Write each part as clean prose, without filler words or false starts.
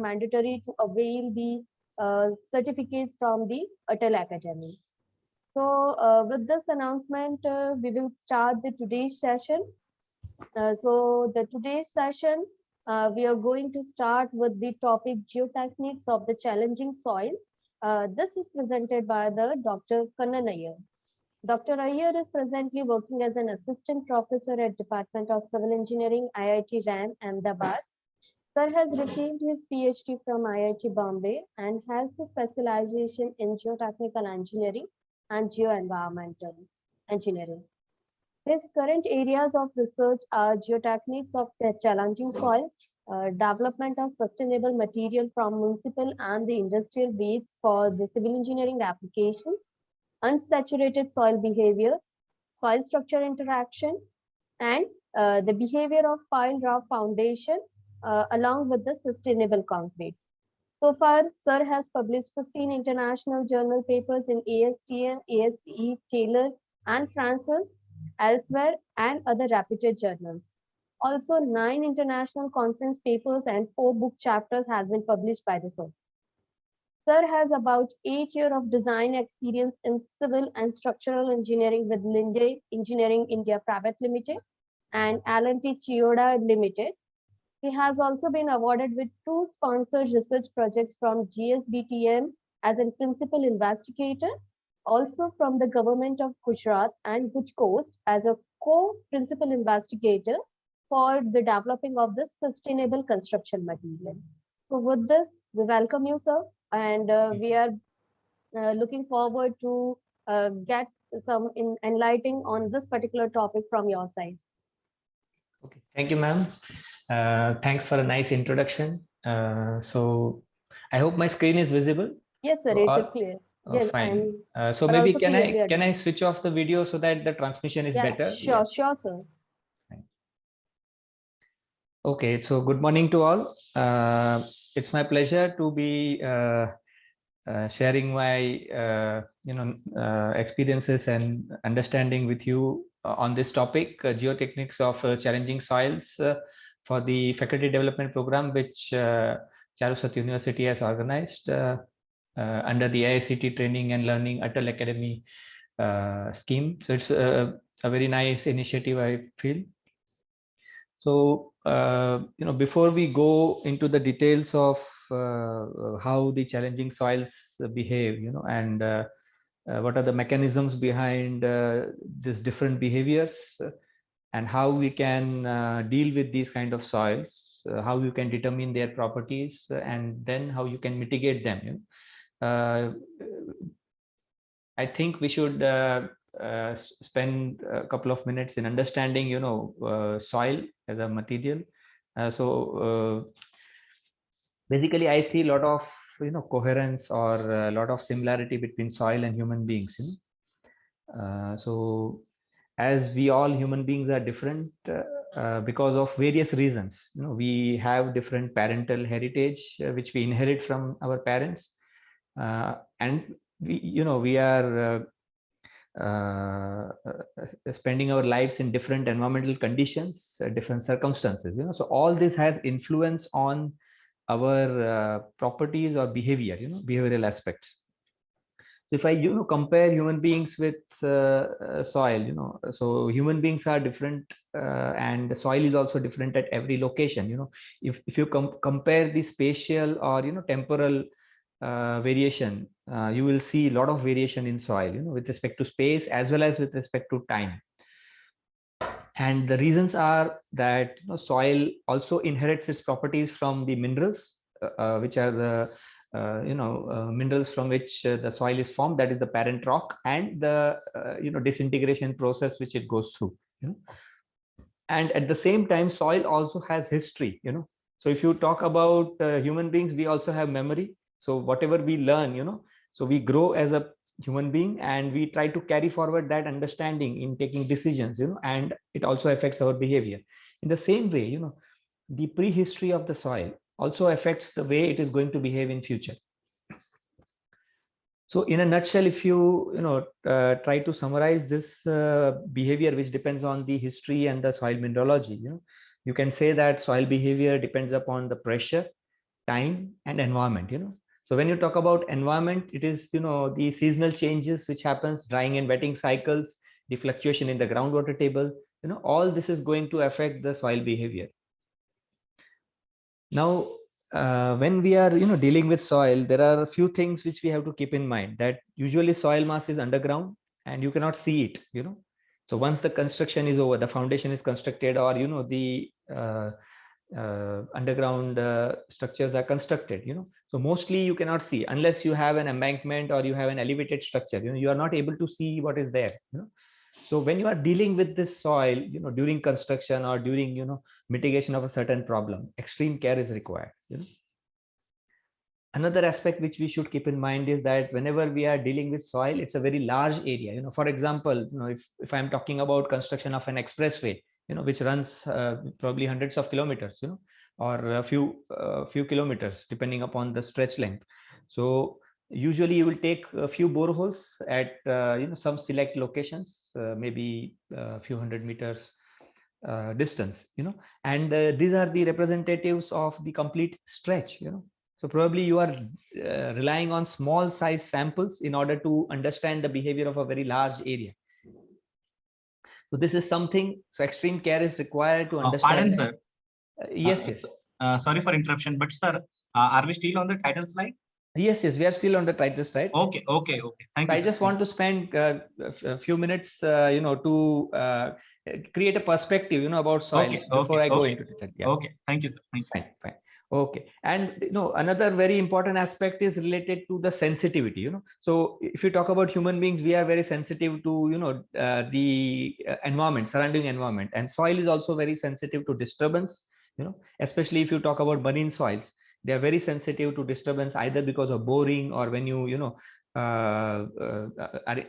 mandatory to avail the certificates from the Atal Academy. So with this announcement, we will start the today's session. So the today's session, we are going to start with the topic geotechniques of the challenging soils. This is presented by the Dr. Kannan Iyer. Dr. Iyer is presently working as an assistant professor at Department of Civil Engineering, IIT RAN, Ahmedabad. Sir has received his PhD from IIT Bombay and has the specialization in geotechnical engineering and geoenvironmental engineering. His current areas of research are geotechniques of the challenging soils, development of sustainable material from municipal and the industrial beds for the civil engineering applications, unsaturated soil behaviors, soil structure interaction, and the behavior of pile rock foundation along with the sustainable concrete. So far, Sir has published 15 international journal papers in ASTM, ASCE, Taylor, and Francis, elsewhere, and other reputed journals. Also, 9 international conference papers and 4 book chapters has been published by the Sir. Sir has about 8 years of design experience in civil and structural engineering with Linde Engineering India Private Limited and L&T Chiyoda Limited. He has also been awarded with 2 sponsored research projects from GSBTM as a principal investigator, also from the government of Gujarat and Guj Coast as a co-principal investigator for the developing of the sustainable construction material. So with this, we welcome you, sir, and we are looking forward to get some enlightening on this particular topic from your side. Okay, thank you, ma'am. Thanks for a nice introduction. So I hope my screen is visible. Yes, sir, it is clear. Oh, Yes, fine. So maybe can I switch off the video so that the transmission is better? Sure, sure, sir. Okay, so good morning to all. It's my pleasure to be sharing my experiences and understanding with you on this topic, geotechnics of challenging soils, for the faculty development program which Charusat University has organized under the ICT Training and Learning Atal Academy scheme. So it's a very nice initiative, I feel. So before we go into the details of how the challenging soils behave, and what are the mechanisms behind these different behaviors, and how we can deal with these kind of soils, how you can determine their properties, and then how you can mitigate them. I think we should spend a couple of minutes in understanding, soil as a material. Basically, I see a lot of coherence or a lot of similarity between soil and human beings. So as we all human beings are different because of various reasons. We have different parental heritage which we inherit from our parents, and we are spending our lives in different environmental conditions, different circumstances. So all this has influence on our properties or behavior, behavioral aspects. If I compare human beings with soil, so human beings are different, and soil is also different at every location. If you compare the spatial or temporal variation, you will see a lot of variation in soil, with respect to space as well as with respect to time. And the reasons are that soil also inherits its properties from the minerals, which are the minerals from which the soil is formed, that is the parent rock, and the disintegration process which it goes through. And at the same time, soil also has history. So if you talk about human beings, we also have memory. So whatever we learn, so we grow as a human being and we try to carry forward that understanding in taking decisions, and it also affects our behavior. In the same way, the prehistory of the soil also affects the way it is going to behave in future. So in a nutshell, if you try to summarize this behavior, which depends on the history and the soil mineralogy, you can say that soil behavior depends upon the pressure, time, and environment, So when you talk about environment, it is, the seasonal changes which happens, drying and wetting cycles, the fluctuation in the groundwater table, all this is going to affect the soil behavior. Now, when we are, dealing with soil, there are a few things which we have to keep in mind, that usually soil mass is underground and you cannot see it, So once the construction is over, the foundation is constructed, or, the underground structures are constructed, So mostly you cannot see unless you have an embankment or you have an elevated structure, you are not able to see what is there, So when you are dealing with this soil, during construction or during, mitigation of a certain problem, extreme care is required, Another aspect which we should keep in mind is that whenever we are dealing with soil, it's a very large area. For example, if I'm talking about construction of an expressway, which runs probably hundreds of kilometers, or a few kilometers, depending upon the stretch length. So usually you will take a few boreholes at some select locations, maybe a few hundred meters distance, and these are the representatives of the complete stretch, So probably you are relying on small size samples in order to understand the behavior of a very large area. So this is something, so extreme care is required to understand. Pardon, sir. Yes. Sorry for interruption, but sir, are we still on the title slide? Yes, we are still on the title slide. Okay. Thank you. I just want to spend a few minutes, to create a perspective, about soil before I go into it. Yeah. Okay, thank you, sir. Thank you. Fine. Okay, and another very important aspect is related to the sensitivity. So if you talk about human beings, we are very sensitive to the environment, surrounding environment, and soil is also very sensitive to disturbance. Especially if you talk about marine soils, they are very sensitive to disturbance, either because of boring or when you are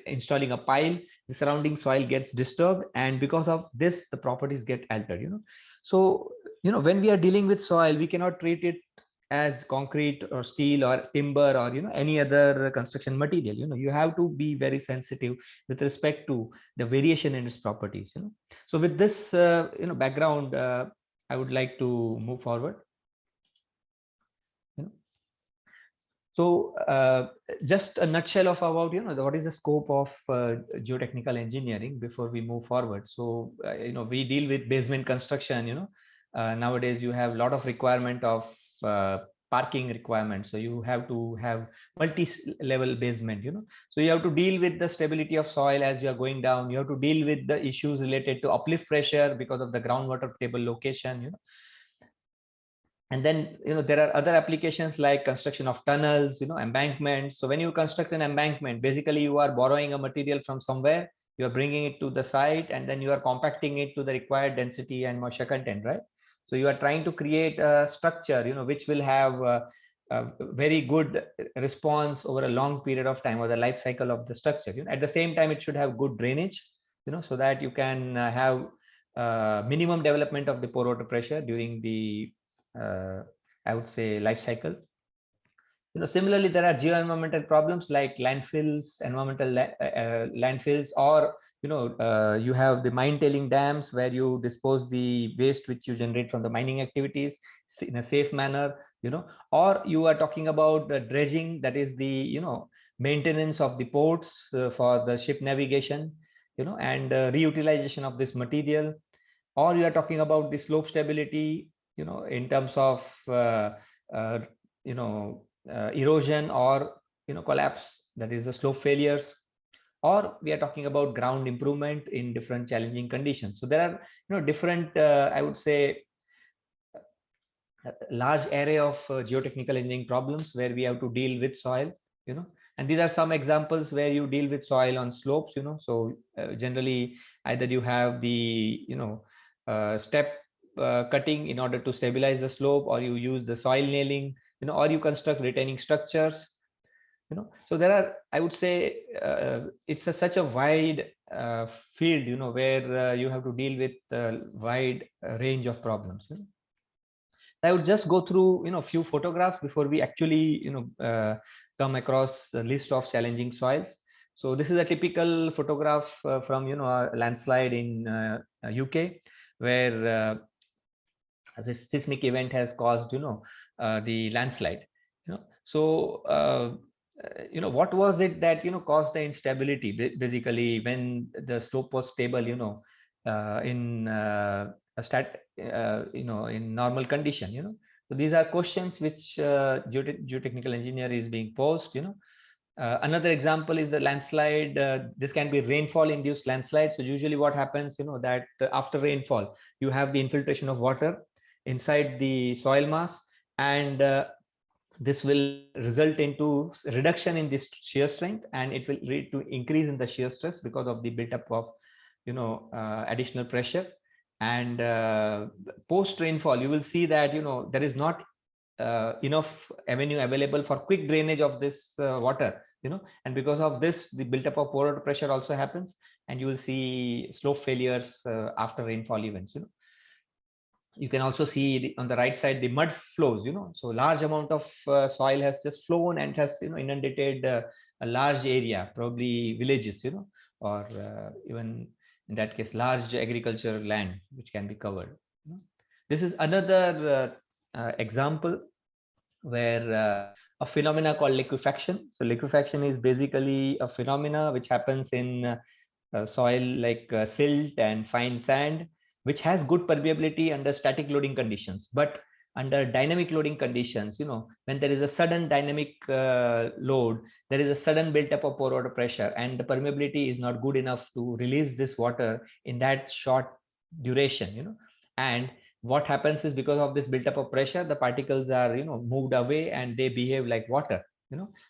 installing a pile, the surrounding soil gets disturbed, and because of this, the properties get altered. So when we are dealing with soil, we cannot treat it as concrete or steel or timber or any other construction material. You have to be very sensitive with respect to the variation in its properties. So with this background, I would like to move forward. So just a nutshell of about what is the scope of geotechnical engineering before we move forward. So we deal with basement construction. Nowadays you have a lot of requirement of parking requirements, so you have to have multi-level basement. So you have to deal with the stability of soil as you are going down. You have to deal with the issues related to uplift pressure because of the groundwater table location. And then there are other applications like construction of tunnels, embankments. So when you construct an embankment, basically you are borrowing a material from somewhere, you are bringing it to the site, and then you are compacting it to the required density and moisture content, right? So you are trying to create a structure which will have a very good response over a long period of time, or the life cycle of the structure. At the same time, it should have good drainage, so that you can have minimum development of the pore water pressure during the I would say life cycle. Similarly, there are geo-environmental problems like landfills, environmental landfills, or you have the mine tailing dams where you dispose the waste which you generate from the mining activities in a safe manner. Or you are talking about the dredging, that is the maintenance of the ports for the ship navigation, and reutilization of this material. Or you are talking about the slope stability, in terms of erosion or collapse, that is the slope failures. Or we are talking about ground improvement in different challenging conditions. So there are different I would say large array of geotechnical engineering problems where we have to deal with soil, and these are some examples where you deal with soil on slopes. So generally either you have the step cutting in order to stabilize the slope, or you use the soil nailing, or you construct retaining structures, so there are, I would say it's such a wide field, where you have to deal with a wide range of problems. I would just go through few photographs before we actually come across a list of challenging soils. So this is a typical photograph from a landslide in UK, where a seismic event has caused the landslide. So what was it that caused the instability? Basically, when the slope was stable, in in normal condition. So these are questions which geotechnical engineer is being posed. Another example is the landslide. This can be rainfall induced landslide. So usually what happens, that after rainfall, you have the infiltration of water inside the soil mass, and this will result into reduction in this shear strength, and it will lead to increase in the shear stress because of the buildup of additional pressure. And post rainfall, you will see that there is not enough avenue available for quick drainage of this water, and because of this, the buildup of pore pressure also happens, and you will see slope failures after rainfall events. You can also see on the right side the mud flows. So large amount of soil has just flown and has inundated a large area, probably villages, or even in that case large agricultural land which can be covered. This is another example where a phenomena called liquefaction. So liquefaction is basically a phenomena which happens in soil like silt and fine sand, which has good permeability under static loading conditions, but under dynamic loading conditions, when there is a sudden dynamic load, there is a sudden buildup of pore water pressure, and the permeability is not good enough to release this water in that short duration. And what happens is, because of this buildup of pressure, the particles are moved away and they behave like water.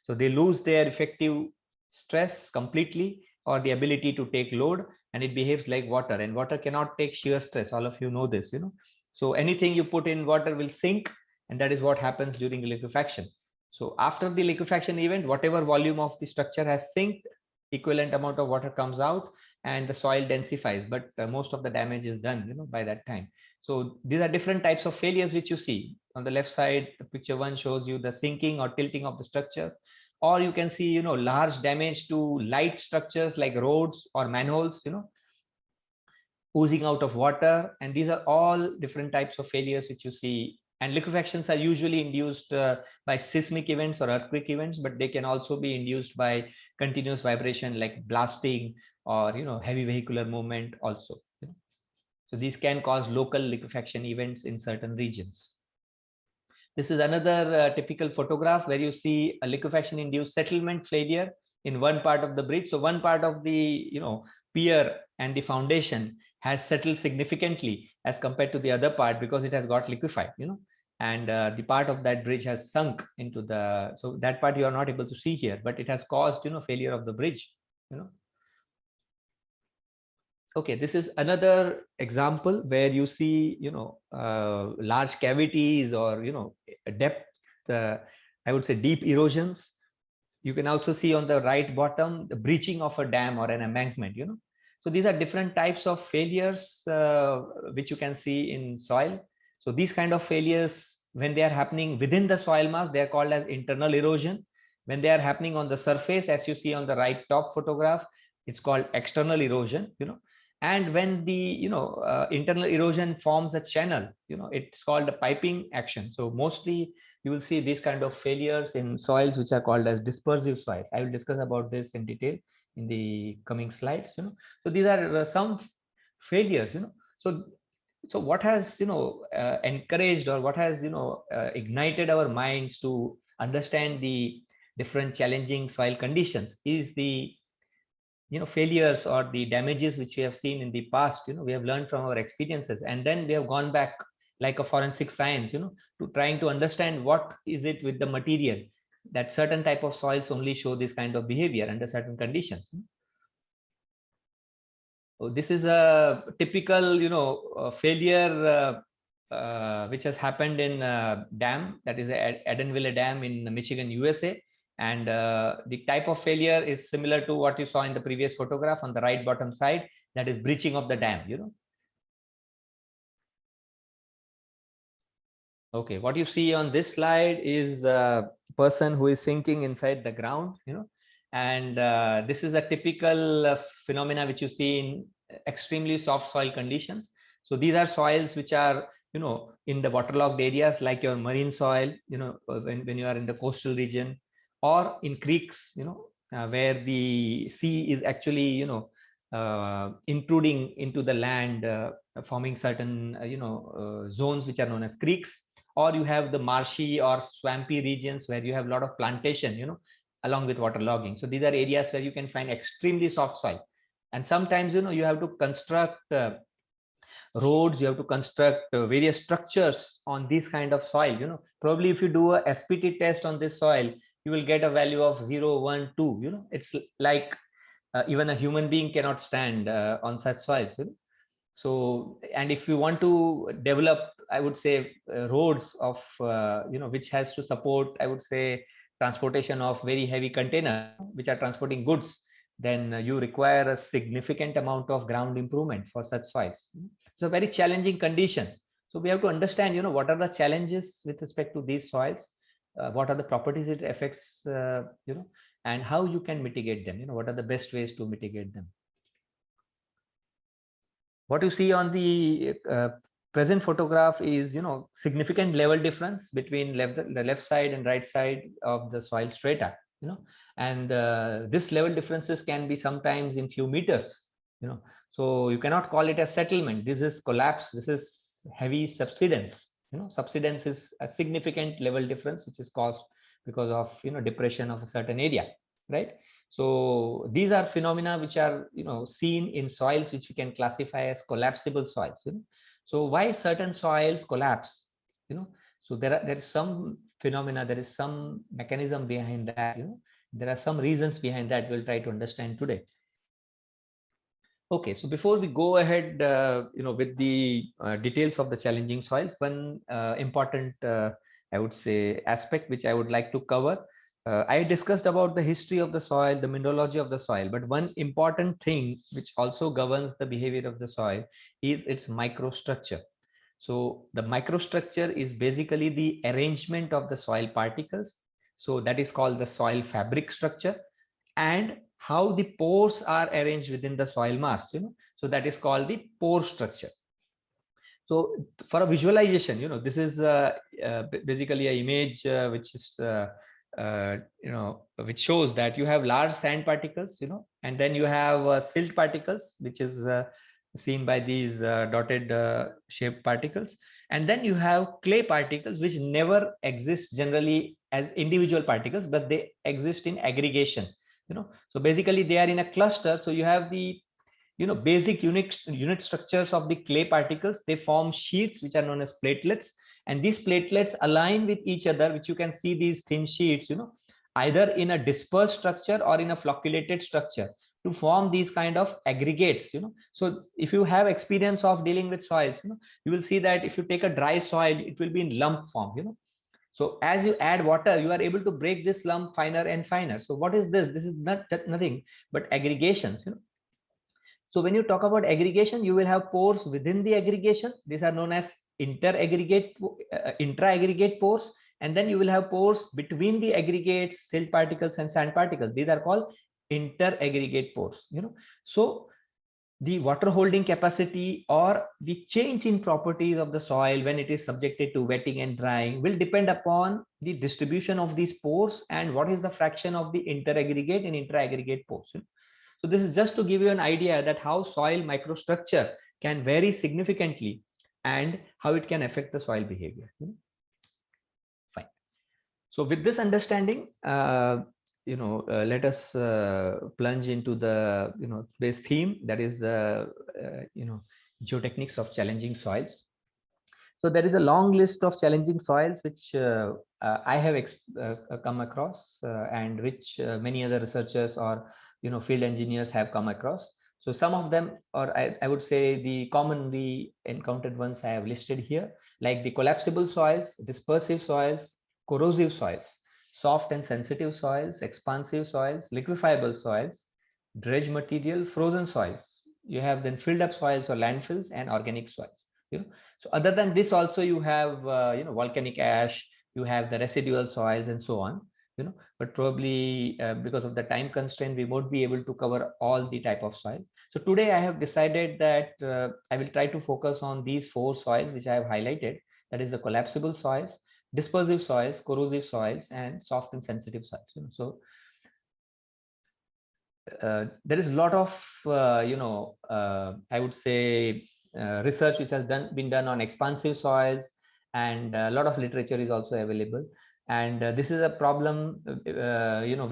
So they lose their effective stress completely, or the ability to take load, and it behaves like water, and water cannot take shear stress. All of you know this. So anything you put in water will sink, and that is what happens during liquefaction. So after the liquefaction event, whatever volume of the structure has sunk, equivalent amount of water comes out and the soil densifies, but most of the damage is done by that time. So these are different types of failures which you see. On the left side, the picture 1 shows you the sinking or tilting of the structures, or you can see large damage to light structures like roads or manholes, oozing out of water. And these are all different types of failures which you see. And liquefactions are usually induced by seismic events or earthquake events, but they can also be induced by continuous vibration like blasting or heavy vehicular movement also. So these can cause local liquefaction events in certain regions. This is another typical photograph where you see a liquefaction induced settlement failure in one part of the bridge. So one part of the pier and the foundation has settled significantly as compared to the other part, because it has got liquefied, and the part of that bridge has sunk into the, so that part you are not able to see here, but it has caused failure of the bridge. Okay, this is another example where you see large cavities or depth, I would say deep erosions. You can also see on the right bottom the breaching of a dam or an embankment. So these are different types of failures which you can see in soil. So these kind of failures, when they are happening within the soil mass, they are called as internal erosion. When they are happening on the surface, as you see on the right top photograph, it's called external erosion. And when the internal erosion forms a channel, it's called a piping action. So mostly you will see these kind of failures in soils which are called as dispersive soils. I will discuss about this in detail in the coming slides. So these are some failures. So what has encouraged, or what has ignited our minds to understand the different challenging soil conditions is the failures or the damages which we have seen in the past. We have learned from our experiences, and then we have gone back like a forensic science, to trying to understand what is it with the material that certain type of soils only show this kind of behavior under certain conditions. So this is a typical failure which has happened in dam, that is Edenville Dam in Michigan, USA. And the type of failure is similar to what you saw in the previous photograph on the right bottom side, that is breaching of the dam. Okay, what you see on this slide is a person who is sinking inside the ground, and this is a typical phenomena which you see in extremely soft soil conditions. So these are soils which are in the waterlogged areas like your marine soil, when you are in the coastal region, or in creeks, where the sea is actually, intruding into the land, forming certain, zones which are known as creeks, or you have the marshy or swampy regions where you have a lot of plantation, along with waterlogging. So these are areas where you can find extremely soft soil. And sometimes, you have to construct roads, you have to construct various structures on this kind of soil. Probably if you do a SPT test on this soil, you will get a value of 0, 1, 2. It's like even a human being cannot stand on such soils. So, and if you want to develop, I would say, roads of which has to support, I would say, transportation of very heavy containers which are transporting goods, then you require a significant amount of ground improvement for such soils. So very challenging condition. So we have to understand, what are the challenges with respect to these soils, what are the properties it affects, and how you can mitigate them. What are the best ways to mitigate them. What you see on the present photograph is, significant level difference between the left side and right side of the soil strata, and this level differences can be sometimes in few meters, so you cannot call it a settlement. This is collapse. This is heavy subsidence. Subsidence is a significant level difference which is caused because of, depression of a certain area, right? So these are phenomena which are, seen in soils which we can classify as collapsible soils. So why certain soils collapse? So there is some phenomena, there is some mechanism behind that. There are some reasons behind that we'll try to understand today. Okay, so before we go ahead, with the details of the challenging soils, one important, I would say, aspect which I would like to cover. I discussed about the history of the soil, the mineralogy of the soil, but one important thing which also governs the behavior of the soil is its microstructure. So the microstructure is basically the arrangement of the soil particles. So that is called the soil fabric structure, and how the pores are arranged within the soil mass. So that is called the pore structure. So for a visualization, this is basically an image which is which shows that you have large sand particles, and then you have silt particles, which is seen by these dotted shaped particles, and then you have clay particles which never exist generally as individual particles, but they exist in aggregation. So basically they are in a cluster. So you have the basic unit structures of the clay particles. They form sheets which are known as platelets, and these platelets align with each other, which you can see these thin sheets, either in a dispersed structure or in a flocculated structure, to form these kind of aggregates. So if you have experience of dealing with soils, you will see that if you take a dry soil, it will be in lump form. So as you add water, you are able to break this lump finer and finer. So what is this? This is nothing but aggregations. So when you talk about aggregation, you will have pores within the aggregation. These are known as intra-aggregate pores. And then you will have pores between the aggregates, silt particles and sand particles. These are called inter-aggregate pores. So the water holding capacity or the change in properties of the soil when it is subjected to wetting and drying will depend upon the distribution of these pores and what is the fraction of the inter-aggregate and intra-aggregate pores. So this is just to give you an idea that how soil microstructure can vary significantly and how it can affect the soil behavior. Fine. So with this understanding, let us plunge into the today's theme, that is the geotechniques of challenging soils. So there is a long list of challenging soils which I have come across and which many other researchers or field engineers have come across. So some of them, or I would say the commonly encountered ones I have listed here, like the collapsible soils, dispersive soils, corrosive soils, soft and sensitive soils, expansive soils, liquefiable soils, dredge material, frozen soils. You have then filled up soils or landfills and organic soils. So other than this, also you have volcanic ash, you have the residual soils and so on. But probably because of the time constraint, we won't be able to cover all the type of soils. So today I have decided that I will try to focus on these 4 soils which I have highlighted, that is the collapsible soils, dispersive soils, corrosive soils, and soft and sensitive soils. So there is a lot of I would say research which has been done on expansive soils, and a lot of literature is also available. And this is a problem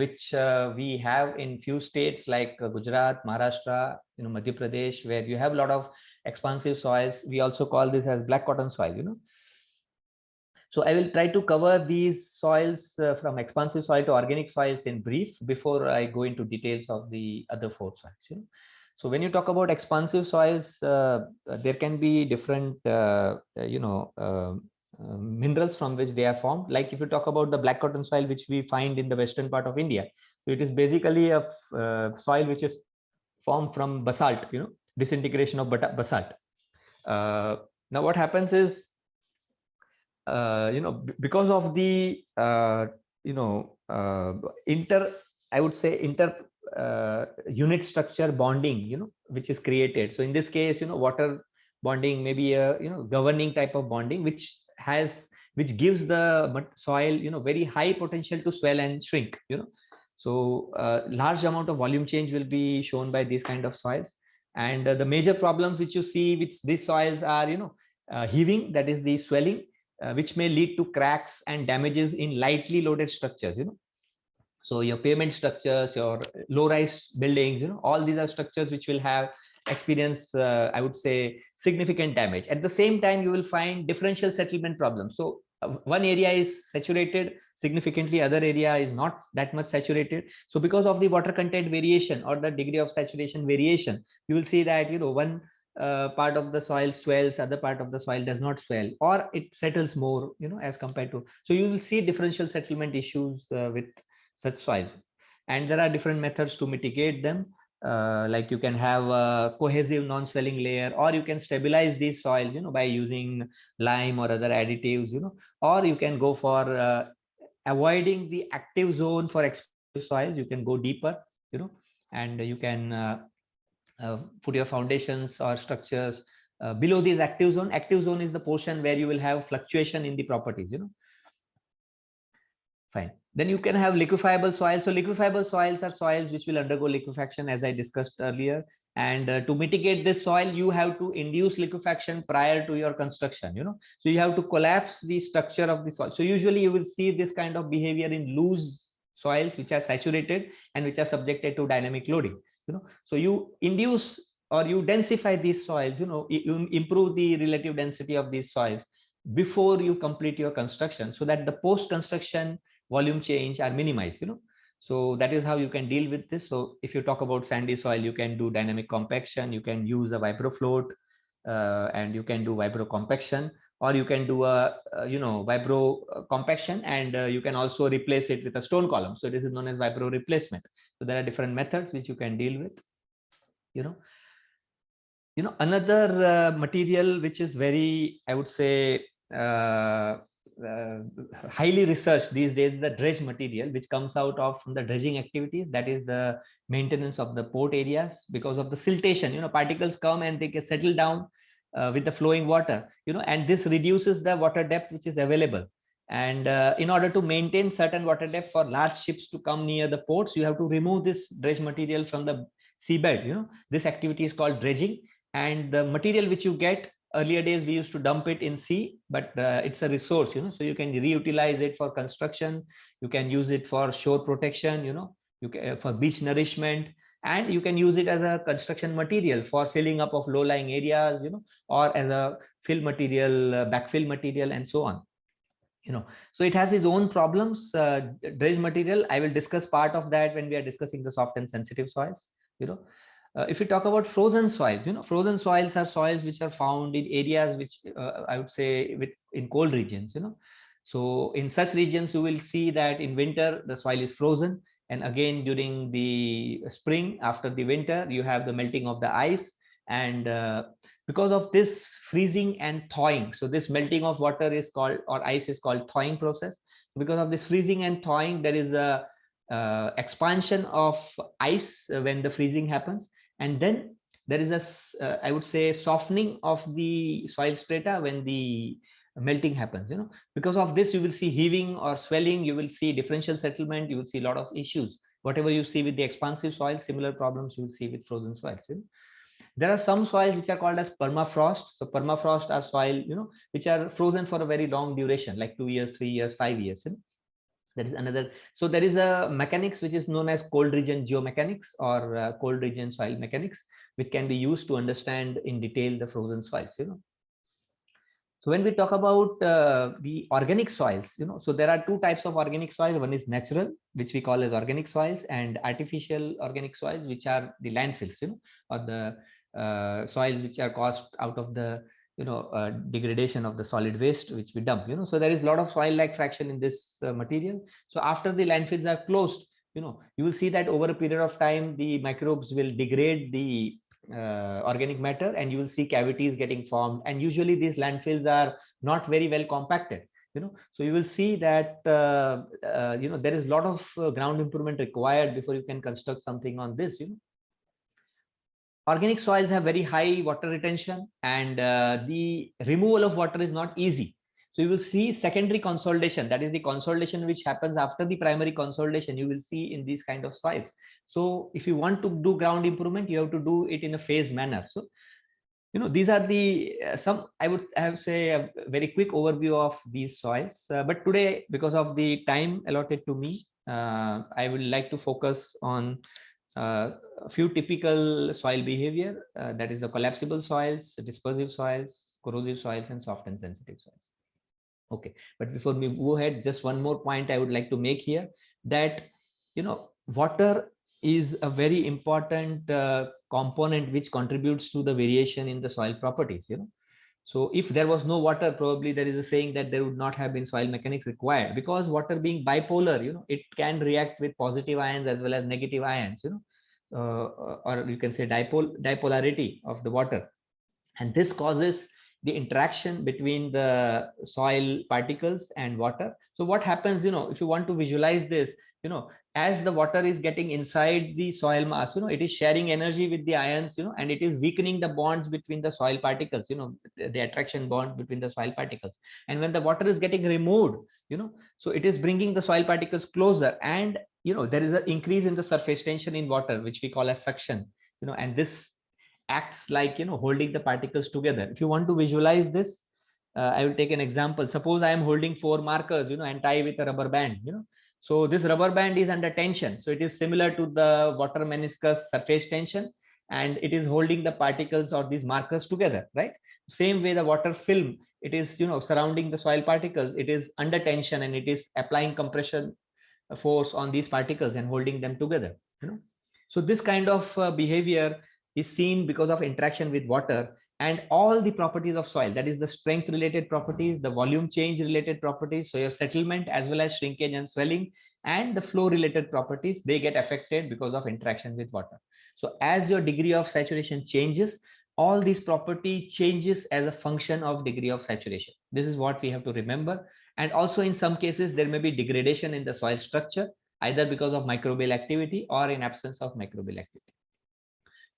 which we have in few states like Gujarat, Maharashtra, Madhya Pradesh, where you have a lot of expansive soils. We also call this as black cotton soil. So I will try to cover these soils from expansive soil to organic soils in brief before I go into details of the other 4 soils. So when you talk about expansive soils, there can be different minerals from which they are formed. Like if you talk about the black cotton soil, which we find in the western part of India, so it is basically a soil which is formed from basalt, disintegration of basalt. Now what happens is, because of the inter unit structure bonding, which is created. So in this case, water bonding may be a governing type of bonding, which gives the soil very high potential to swell and shrink. So large amount of volume change will be shown by these kind of soils. And the major problems which you see with these soils are heaving, that is the swelling, which may lead to cracks and damages in lightly loaded structures. So your pavement structures, your low-rise buildings, all these are structures which will have experience, I would say, significant damage. At the same time, you will find differential settlement problems. So one area is saturated significantly, other area is not that much saturated. So because of the water content variation or the degree of saturation variation, you will see that one part of the soil swells, other part of the soil does not swell, or it settles more, as compared to. So you will see differential settlement issues with such soils, and there are different methods to mitigate them. Like you can have a cohesive non-swelling layer, or you can stabilize these soils, by using lime or other additives, or you can go for avoiding the active zone for expansive soils. You can go deeper, and you can put your foundations or structures below this active zone. Active zone is the portion where you will have fluctuation in the properties. Fine. Then you can have liquefiable soils. So liquefiable soils are soils which will undergo liquefaction, as I discussed earlier. And to mitigate this soil, you have to induce liquefaction prior to your construction. So you have to collapse the structure of the soil. So usually you will see this kind of behavior in loose soils which are saturated and which are subjected to dynamic loading. So you induce or you densify these soils. You improve the relative density of these soils before you complete your construction, so that the post-construction volume change are minimized. So that is how you can deal with this. So if you talk about sandy soil, you can do dynamic compaction, you can use a vibrofloat, and you can do vibro compaction, or you can do a vibro compaction, and you can also replace it with a stone column. So this is known as vibro replacement. So there are different methods which you can deal with. Another material which is very, I would say, highly researched these days, the dredge material, which comes out of from the dredging activities. That is the maintenance of the port areas. Because of the siltation, particles come and they get settle down with the flowing water, and this reduces the water depth which is available. And in order to maintain certain water depth for large ships to come near the ports, you have to remove this dredge material from the seabed. This activity is called dredging. And the material which you get, earlier days we used to dump it in sea, but it's a resource, so you can reutilize it for construction, you can use it for shore protection, you can for beach nourishment, and you can use it as a construction material for filling up of low-lying areas, or as a fill material, backfill material, and so on. So it has its own problems. Dredge material, I will discuss part of that when we are discussing the soft and sensitive soils. If we talk about frozen soils, frozen soils are soils which are found in areas which I would say in cold regions. So in such regions, you will see that in winter the soil is frozen, and again during the spring after the winter you have the melting of the ice. And because of this freezing and thawing, so this melting of water is called, or ice is called, thawing process. Because of this freezing and thawing, there is a expansion of ice when the freezing happens, and then there is a I would say softening of the soil strata when the melting happens, because of this you will see heaving or swelling, you will see differential settlement, you will see a lot of issues. Whatever you see with the expansive soil, similar problems you will see with frozen soils. There are some soils which are called as permafrost. So permafrost are soil, which are frozen for a very long duration, like 2 years, 3 years, 5 years. There is another. So there is a mechanics which is known as cold region geomechanics or cold region soil mechanics, which can be used to understand in detail the frozen soils. So when we talk about the organic soils, so there are two types of organic soils. One is natural, which we call as organic soils, and artificial organic soils, which are the landfills, or the soils which are caused out of the degradation of the solid waste which we dump. So there is a lot of soil-like fraction in this material. So after the landfills are closed, you will see that over a period of time the microbes will degrade the organic matter, and you will see cavities getting formed, and usually these landfills are not very well compacted. So you will see that there is a lot of ground improvement required before you can construct something on this. Organic soils have very high water retention, and the removal of water is not easy. So you will see secondary consolidation, that is the consolidation which happens after the primary consolidation, you will see in these kind of soils. So if you want to do ground improvement, you have to do it in a phased manner. So these are the some, I would have say a very quick overview of these soils, but today, because of the time allotted to me, I would like to focus on a few typical soil behavior, that is the collapsible soils, dispersive soils, corrosive soils, and soft and sensitive soils. Okay, but before we move ahead, just one more point I would like to make here, that water is a very important component which contributes to the variation in the soil properties. So if there was no water, probably there is a saying that there would not have been soil mechanics required, because water being bipolar, it can react with positive ions as well as negative ions, or you can say dipolarity of the water, and this causes the interaction between the soil particles and water. So what happens, if you want to visualize this, as the water is getting inside the soil mass, it is sharing energy with the ions, and it is weakening the bonds between the soil particles, the attraction bond between the soil particles. And when the water is getting removed, so it is bringing the soil particles closer, and there is an increase in the surface tension in water, which we call as suction, and this acts like holding the particles together. If you want to visualize this, I will take an example. Suppose I am holding 4 markers, and tie with a rubber band. So this rubber band is under tension, so it is similar to the water meniscus surface tension, and it is holding the particles or these markers together, right? Same way the water film, it is surrounding the soil particles, it is under tension, and it is applying compression force on these particles and holding them together. So this kind of behavior is seen because of interaction with water, and all the properties of soil, that is the strength related properties, the volume change related properties, so your settlement as well as shrinkage and swelling, and the flow related properties, they get affected because of interaction with water. So as your degree of saturation changes, all these property changes as a function of degree of saturation. This is what we have to remember. And also in some cases there may be degradation in the soil structure, either because of microbial activity or in absence of microbial activity.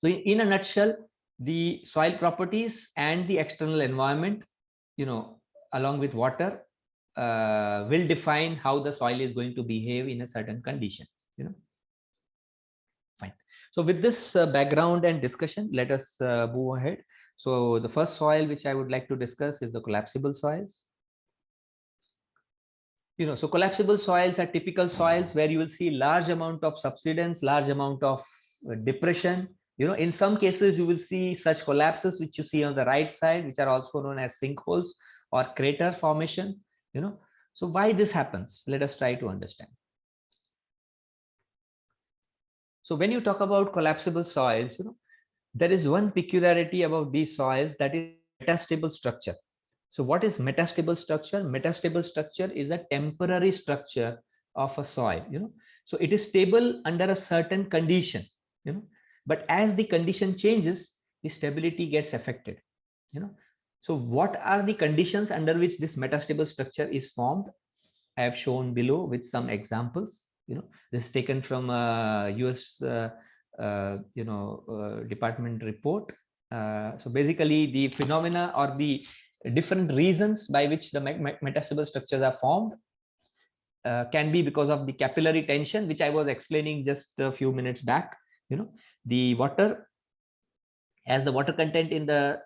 So in a nutshell, the soil properties and the external environment, along with water, will define how the soil is going to behave in a certain condition. Fine. So with this background and discussion, let us move ahead. So the first soil which I would like to discuss is the collapsible soils. So collapsible soils are typical soils where you will see large amount of subsidence, large amount of depression. In some cases you will see such collapses which you see on the right side, which are also known as sinkholes or crater formation. So why this happens, let us try to understand. So when you talk about collapsible soils, there is one peculiarity about these soils, that is metastable structure. So what is metastable structure? Metastable structure is a temporary structure of a soil. So it is stable under a certain condition, but as the condition changes, the stability gets affected. So what are the conditions under which this metastable structure is formed? I have shown below with some examples. This is taken from a US department report. So basically the phenomena or the different reasons by which the metastable structures are formed. Can be because of the capillary tension, which I was explaining just a few minutes back. The water, as the water content in the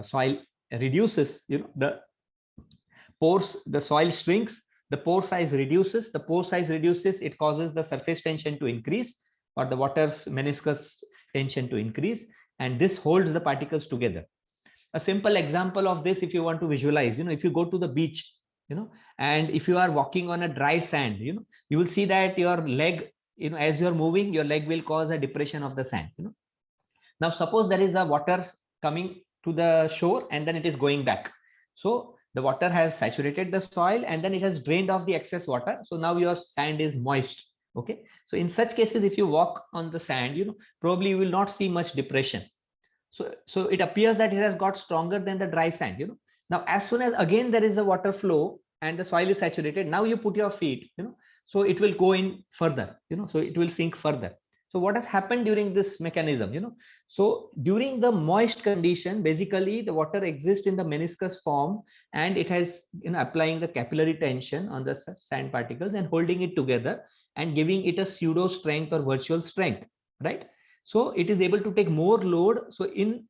soil reduces, the pores, the soil shrinks, the pore size reduces. The pore size reduces, it causes the surface tension to increase, or the water's meniscus tension to increase, and this holds the particles together. A simple example of this, if you want to visualize, if you go to the beach, and if you are walking on a dry sand, you will see that your leg, as you are moving, your leg will cause a depression of the sand. Now suppose there is a water coming to the shore and then it is going back. So the water has saturated the soil and then it has drained off the excess water. So now your sand is moist. Okay. So in such cases, if you walk on the sand, probably you will not see much depression. So it appears that it has got stronger than the dry sand. Now, as soon as again there is a water flow and the soil is saturated, now you put your feet, so it will go in further, so it will sink further. So what has happened during this mechanism, so during the moist condition, basically the water exists in the meniscus form and it has, applying the capillary tension on the sand particles and holding it together and giving it a pseudo strength or virtual strength, right? So it is able to take more load. So in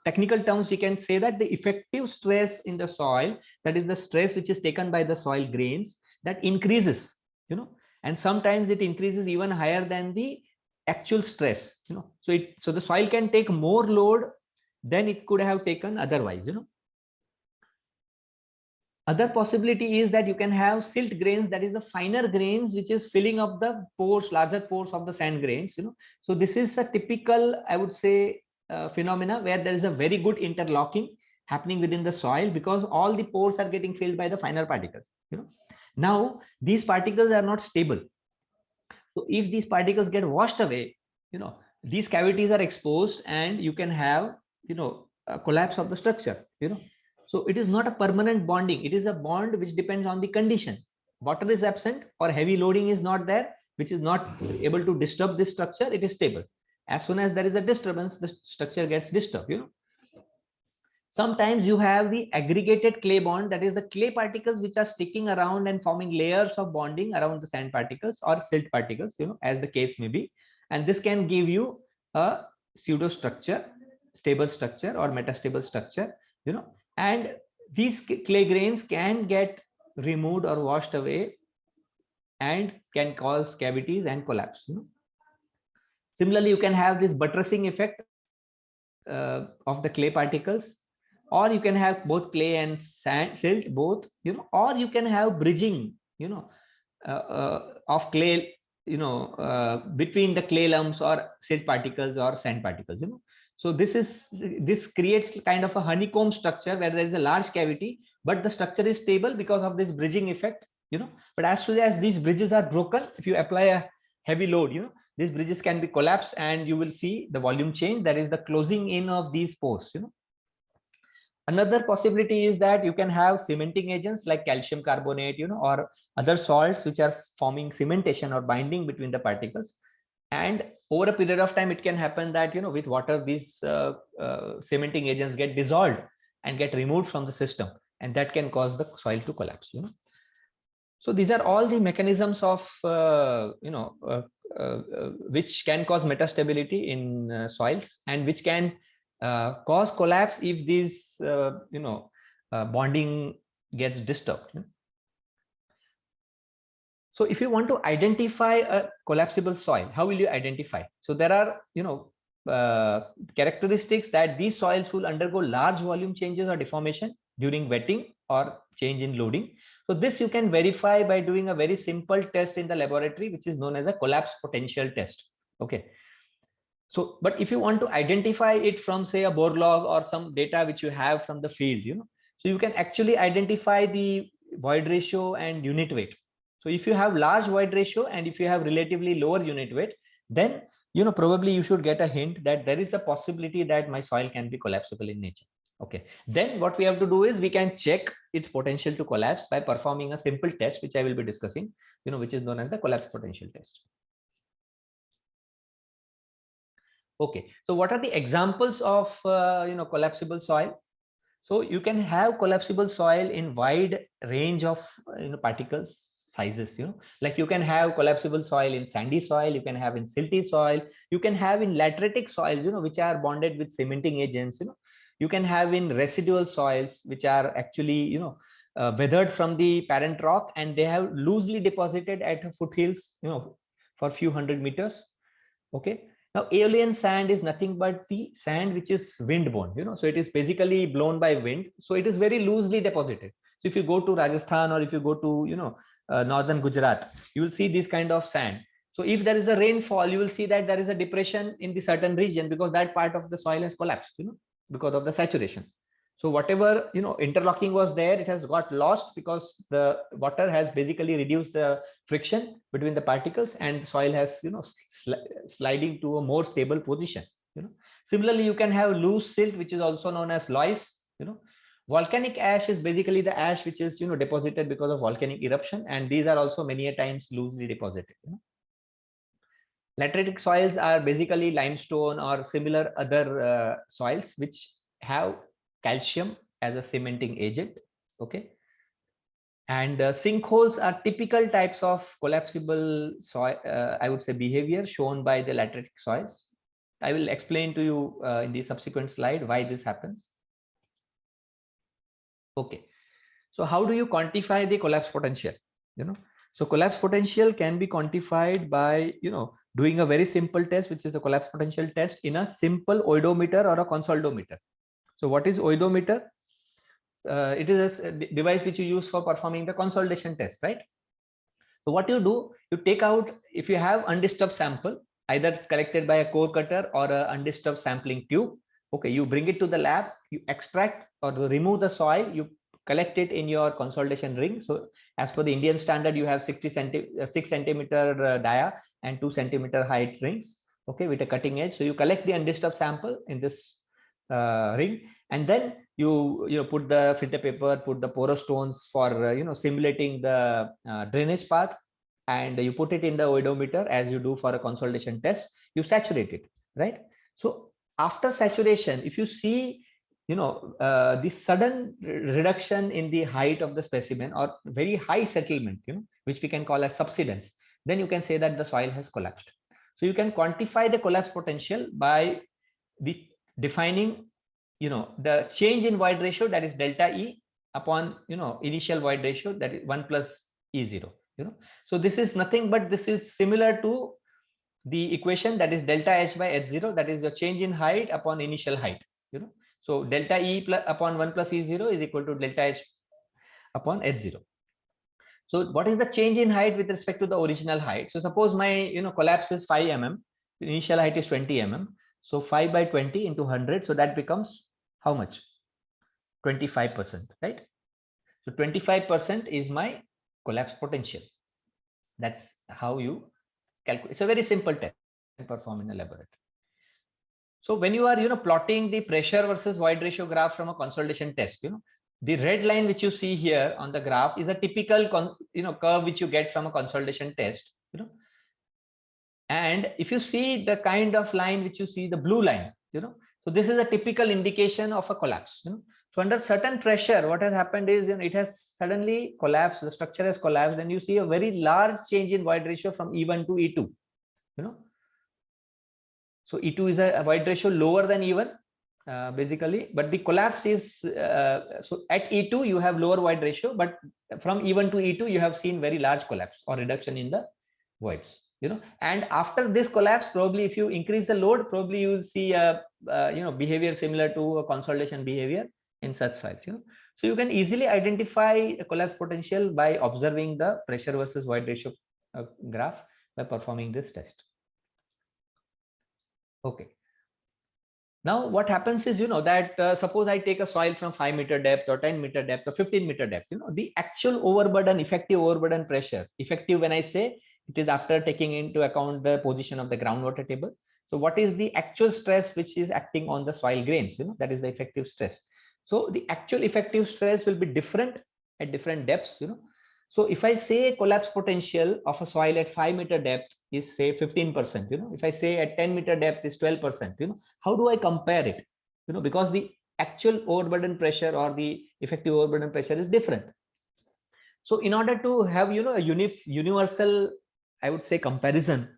technical terms, we can say that the effective stress in the soil, that is the stress which is taken by the soil grains, that increases, and sometimes it increases even higher than the actual stress, so the soil can take more load than it could have taken otherwise. Other possibility is that you can have silt grains, that is the finer grains which is filling up the pores, larger pores of the sand grains. So this is a typical, I would say, phenomena where there is a very good interlocking happening within the soil because all the pores are getting filled by the finer particles. Now these particles are not stable. So if these particles get washed away, these cavities are exposed and you can have, a collapse of the structure. So it is not a permanent bonding. It is a bond which depends on the condition. Water is absent or heavy loading is not there, which is not able to disturb this structure. It is stable. As soon as there is a disturbance, the structure gets disturbed. Sometimes you have the aggregated clay bond, that is the clay particles which are sticking around and forming layers of bonding around the sand particles or silt particles, as the case may be. And this can give you a pseudo structure, stable structure or metastable structure, and these clay grains can get removed or washed away and can cause cavities and collapse. Similarly, you can have this buttressing effect of the clay particles, or you can have both clay and sand, silt, both, or you can have bridging, of clay, between the clay lumps or silt particles or sand particles, So this creates kind of a honeycomb structure where there is a large cavity, but the structure is stable because of this bridging effect, But as soon as these bridges are broken, if you apply a heavy load, these bridges can be collapsed and you will see the volume change. That is the closing in of these pores, Another possibility is that you can have cementing agents like calcium carbonate, or other salts which are forming cementation or binding between the particles. And over a period of time, it can happen that, with water, these cementing agents get dissolved and get removed from the system, and that can cause the soil to collapse. So these are all the mechanisms of, which can cause metastability in soils and which can cause collapse if this, bonding gets disturbed. So if you want to identify a collapsible soil, how will you identify? So there are, characteristics that these soils will undergo large volume changes or deformation during wetting or change in loading. So this you can verify by doing a very simple test in the laboratory, which is known as a collapse potential test. Okay. So, but if you want to identify it from, say, a bore log or some data which you have from the field, so you can actually identify the void ratio and unit weight. So if you have large void ratio and if you have relatively lower unit weight, then, probably you should get a hint that there is a possibility that my soil can be collapsible in nature. Okay. Then what we have to do is we can check its potential to collapse by performing a simple test, which I will be discussing, which is known as the collapse potential test. Okay, so what are the examples of collapsible soil? So you can have collapsible soil in wide range of particles sizes, like you can have collapsible soil in sandy soil, you can have in silty soil, you can have in lateritic soils, which are bonded with cementing agents, you can have in residual soils, which are actually, weathered from the parent rock, and they have loosely deposited at foothills, for few hundred meters. Okay. Now, aeolian sand is nothing but the sand which is wind borne, so it is basically blown by wind. So it is very loosely deposited. So if you go to Rajasthan, or if you go to, northern Gujarat, you will see this kind of sand. So if there is a rainfall, you will see that there is a depression in the certain region, because that part of the soil has collapsed, because of the saturation. So whatever, interlocking was there, it has got lost, because the water has basically reduced the friction between the particles, and the soil has, sliding to a more stable position. Similarly, you can have loose silt, which is also known as loess. Volcanic ash is basically the ash which is, deposited because of volcanic eruption, and these are also many a times loosely deposited. Lateritic soils are basically limestone or similar other soils which have calcium as a cementing agent. Okay. And sinkholes are typical types of collapsible soil, I would say, behavior shown by the lateritic soils. I will explain to you in the subsequent slide why this happens. Okay. So how do you quantify the collapse potential? So collapse potential can be quantified by, doing a very simple test, which is the collapse potential test in a simple oedometer or a consolidometer. So what is oedometer? It is a device which you use for performing the consolidation test, right? So what you do, you take out, if you have undisturbed sample, either collected by a core cutter or a undisturbed sampling tube. Okay, you bring it to the lab, you extract or remove the soil, you collect it in your consolidation ring. So as per the Indian standard, you have 6 centimeter dia and 2 centimeter height rings, okay, with a cutting edge. So you collect the undisturbed sample in this ring, and then you put the filter paper, put the porous stones for simulating the drainage path, and you put it in the oedometer as you do for a consolidation test. You saturate it, right? So after saturation, if you see the sudden reduction in the height of the specimen, or very high settlement, which we can call as subsidence, then you can say that the soil has collapsed. So you can quantify the collapse potential by defining the change in void ratio, that is delta E, upon initial void ratio, that is 1 plus E0. So this is nothing but this is similar to the equation, that is delta H by H0, that is the change in height upon initial height. So delta E upon 1 plus E0 is equal to delta H upon H0. So what is the change in height with respect to the original height? So suppose my collapse is 5 mm, initial height is 20 mm. So 5 by 20 into 100, so that becomes how much? 25%, right? So 25% is my collapse potential. That's how you calculate. It's a very simple test and perform in a laboratory. So when you are plotting the pressure versus void ratio graph from a consolidation test, the red line which you see here on the graph is a typical curve which you get from a consolidation test. And if you see the kind of line which you see, the blue line, so this is a typical indication of a collapse. So under certain pressure, what has happened is it has suddenly collapsed, the structure has collapsed, and you see a very large change in void ratio from E1 to E2. So E2 is a void ratio lower than E1, basically, but the collapse is so at E2 you have lower void ratio, but from E1 to E2 you have seen very large collapse or reduction in the voids. And after this collapse, probably if you increase the load, probably you will see a behavior similar to a consolidation behavior in such soils. So you can easily identify a collapse potential by observing the pressure versus void ratio graph by performing this test. Okay. Now what happens is that suppose I take a soil from 5 meter depth or 10 meter depth or 15 meter depth. The actual overburden, effective overburden pressure, effective when I say, it is after taking into account the position of the groundwater table. So what is the actual stress which is acting on the soil grains? That is the effective stress. So the actual effective stress will be different at different depths. So if I say collapse potential of a soil at 5 meter depth is say 15%, if I say at 10 meter depth is 12%, how do I compare it? Because the actual overburden pressure or the effective overburden pressure is different. So in order to have, you know, a universal, I would say, comparison,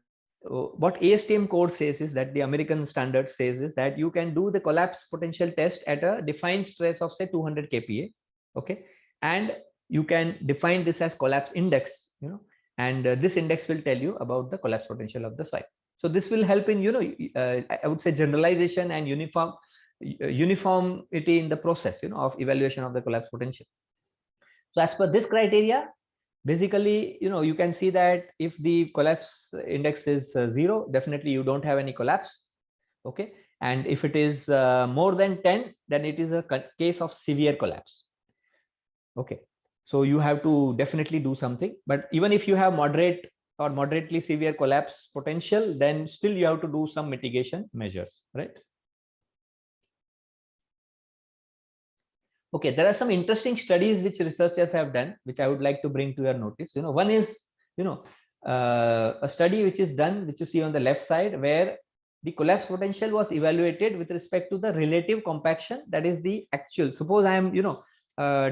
what ASTM code says is that the American standard says is that you can do the collapse potential test at a defined stress of say 200 kPa, okay, and you can define this as collapse index, you know, and this index will tell you about the collapse potential of the soil. So this will help in, you know, I would say generalization and uniformity in the process, you know, of evaluation of the collapse potential. So as per this criteria, basically, you know, you can see that if the collapse index is 0, definitely you don't have any collapse, okay, and if it is more than 10, then it is a case of severe collapse, okay. So you have to definitely do something, but even if you have moderate or moderately severe collapse potential, then still you have to do some mitigation measures, right? Okay, there are some interesting studies which researchers have done, which I would like to bring to your notice. You know, one is, you know, a study which is done, which you see on the left side, where the collapse potential was evaluated with respect to the relative compaction, that is the actual. Suppose I am, you know,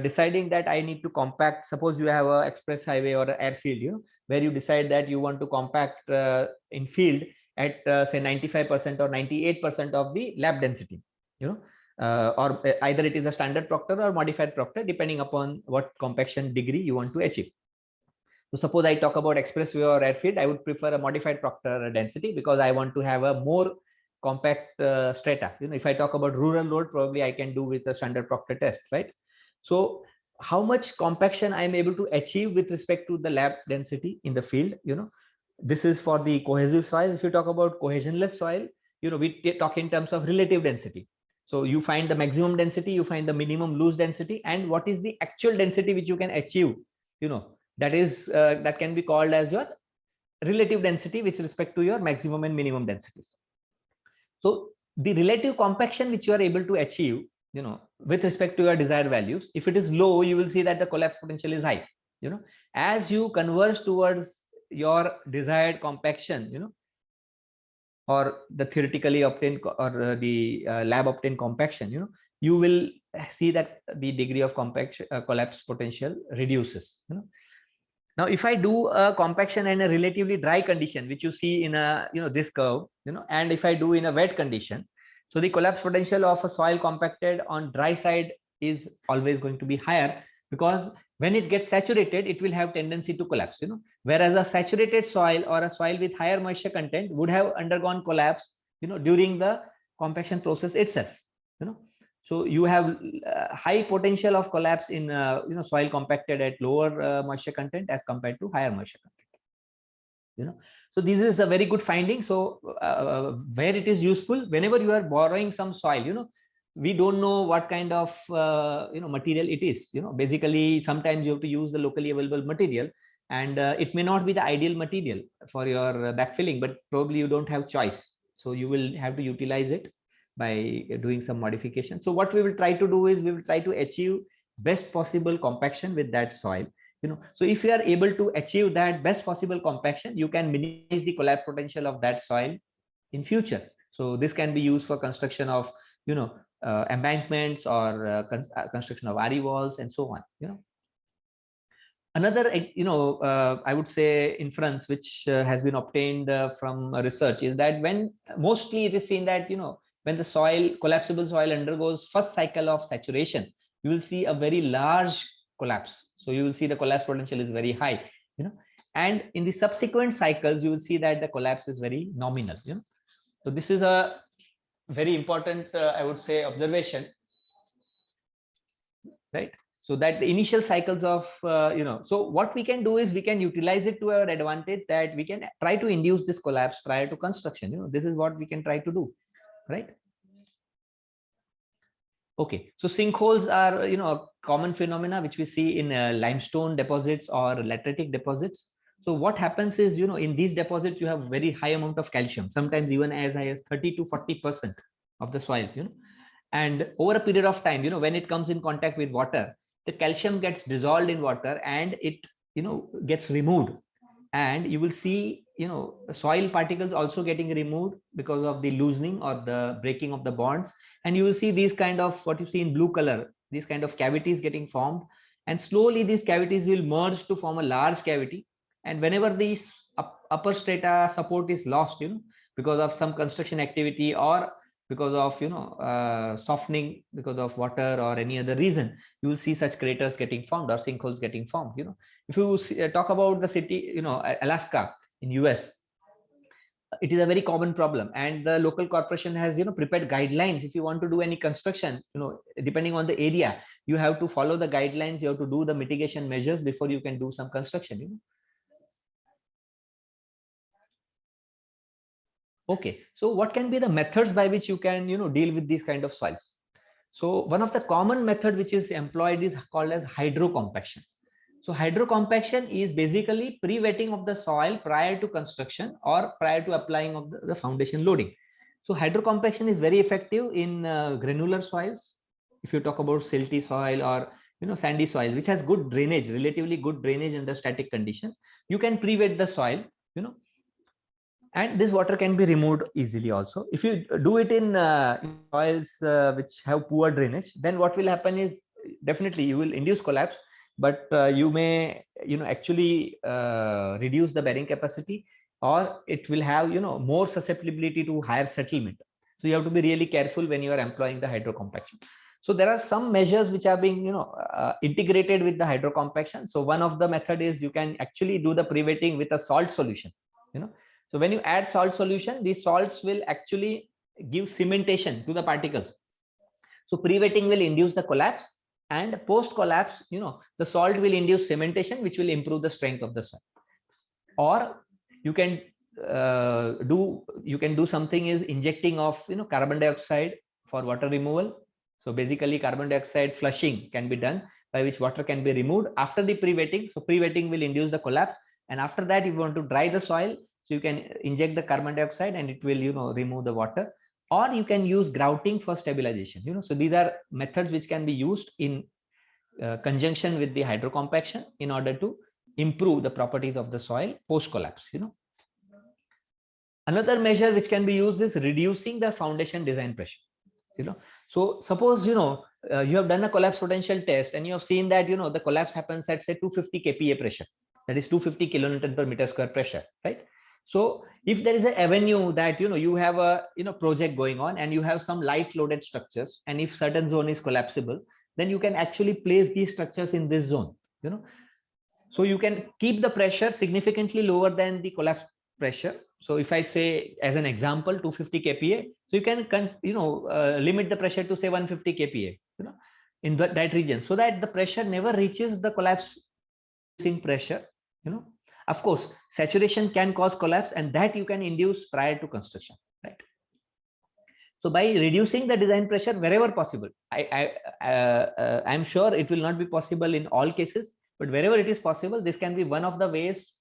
deciding that I need to compact. Suppose you have a express highway or an airfield, you know, where you decide that you want to compact in field at say 95% or 98% of the lap density, you know. Or either it is a standard Proctor or modified Proctor, depending upon what compaction degree you want to achieve. So suppose I talk about expressway or airfield, I would prefer a modified Proctor density because I want to have a more compact strata. You know, if I talk about rural road, probably I can do with a standard Proctor test, right? So how much compaction I am able to achieve with respect to the lap density in the field, you know, this is for the cohesive soil. If you talk about cohesionless soil, you know, we talk in terms of relative density. So you find the maximum density, you find the minimum loose density, and what is the actual density which you can achieve, you know, that is that can be called as your relative density with respect to your maximum and minimum densities. So the relative compaction which you are able to achieve, you know, with respect to your desired values, if it is low, you will see that the collapse potential is high. You know, as you converge towards your desired compaction, you know, or the theoretically obtained or the lab obtained compaction, you know, you will see that the degree of compaction collapse potential reduces, you know. Now if I do a compaction in a relatively dry condition, which you see in a, you know, this curve, you know, and if I do in a wet condition, so the collapse potential of a soil compacted on dry side is always going to be higher, because when it gets saturated, it will have tendency to collapse, you know, whereas a saturated soil or a soil with higher moisture content would have undergone collapse, you know, during the compaction process itself, you know. So you have high potential of collapse in you know, soil compacted at lower moisture content as compared to higher moisture content, you know. So this is a very good finding. So where it is useful, whenever you are borrowing some soil, you know, we don't know what kind of you know, material it is, you know. Basically sometimes you have to use the locally available material, and it may not be the ideal material for your backfilling, but probably you don't have choice, so you will have to utilize it by doing some modification. So what we will try to do is we will try to achieve best possible compaction with that soil, you know. So if you are able to achieve that best possible compaction, you can minimize the collapse potential of that soil in future. So this can be used for construction of, you know, embankments or construction of RE walls and so on, you know. Another, you know, I would say inference which has been obtained from research is that when mostly it is seen that, you know, when the soil, collapsible soil undergoes first cycle of saturation, you will see a very large collapse. So you will see the collapse potential is very high, you know, and in the subsequent cycles, you will see that the collapse is very nominal, you know. So this is a very important, I would say, observation, right? So that the initial cycles of, you know, so what we can do is we can utilize it to our advantage, that we can try to induce this collapse prior to construction, you know. This is what we can try to do, right? Okay, so sinkholes are, you know, a common phenomena which we see in limestone deposits or lateritic deposits. So what happens is, you know, in these deposits you have very high amount of calcium, sometimes even as high as 30 to 40% of the soil, you know. And over a period of time, you know, when it comes in contact with water, the calcium gets dissolved in water and it, you know, gets removed. and you will see, soil particles also getting removed because of the loosening or the breaking of the bonds. And you will see these kind of, what you see in blue color, these kind of cavities getting formed, and slowly these cavities will merge to form a large cavity. And whenever these upper strata support is lost, because of some construction activity or because of softening because of water or any other reason, you will see such craters getting formed or sinkholes getting formed. If you talk about the city, Alaska in US, it is a very common problem, and the local corporation has prepared guidelines. If you want to do any construction, depending on the area, you have to follow the guidelines, you have to do the mitigation measures before you can do some construction. Okay, so what can be the methods by which you can deal with these kind of soils? So one of the common method which is employed is called as hydrocompaction. So hydrocompaction is basically pre-wetting of the soil prior to construction or prior to applying of the foundation loading. So hydrocompaction is very effective in granular soils. If you talk about silty soil or sandy soil which has good drainage, relatively good drainage under static condition, you can pre-wet the soil, and this water can be removed easily also. If you do it in soils which have poor drainage, then what will happen is definitely you will induce collapse, but you may actually reduce the bearing capacity, or it will have more susceptibility to higher settlement. So you have to be really careful when you are employing the hydrocompaction. So there are some measures which are being integrated with the hydrocompaction. So one of the method is you can actually do the pre-wetting with a salt solution. So when you add salt solution, these salts will actually give cementation to the particles. So pre-wetting will induce the collapse, and post collapse, the salt will induce cementation, which will improve the strength of the soil. Or you can do something is injecting of carbon dioxide for water removal. So basically carbon dioxide flushing can be done, by which water can be removed after the pre-wetting. So pre-wetting will induce the collapse, and after that, if you want to dry the soil, so you can inject the carbon dioxide and it will remove the water. Or you can use grouting for stabilization. So these are methods which can be used in conjunction with the hydrocompaction in order to improve the properties of the soil post collapse. Another measure which can be used is reducing the foundation design pressure. So suppose you have done a collapse potential test and you have seen that the collapse happens at say 250 kPa pressure, that is 250 kilonewton per meter square pressure, right? So if there is an avenue that you have a project going on and you have some light loaded structures, and if certain zone is collapsible, then you can actually place these structures in this zone. So you can keep the pressure significantly lower than the collapse pressure. So if I say as an example 250 kPa, so you can limit the pressure to say 150 kPa in that region, so that the pressure never reaches the collapsing pressure. Of course, saturation can cause collapse, and that you can induce prior to construction, right? So by reducing the design pressure wherever possible, I'm sure it will not be possible in all cases, but wherever it is possible, this can be one of the ways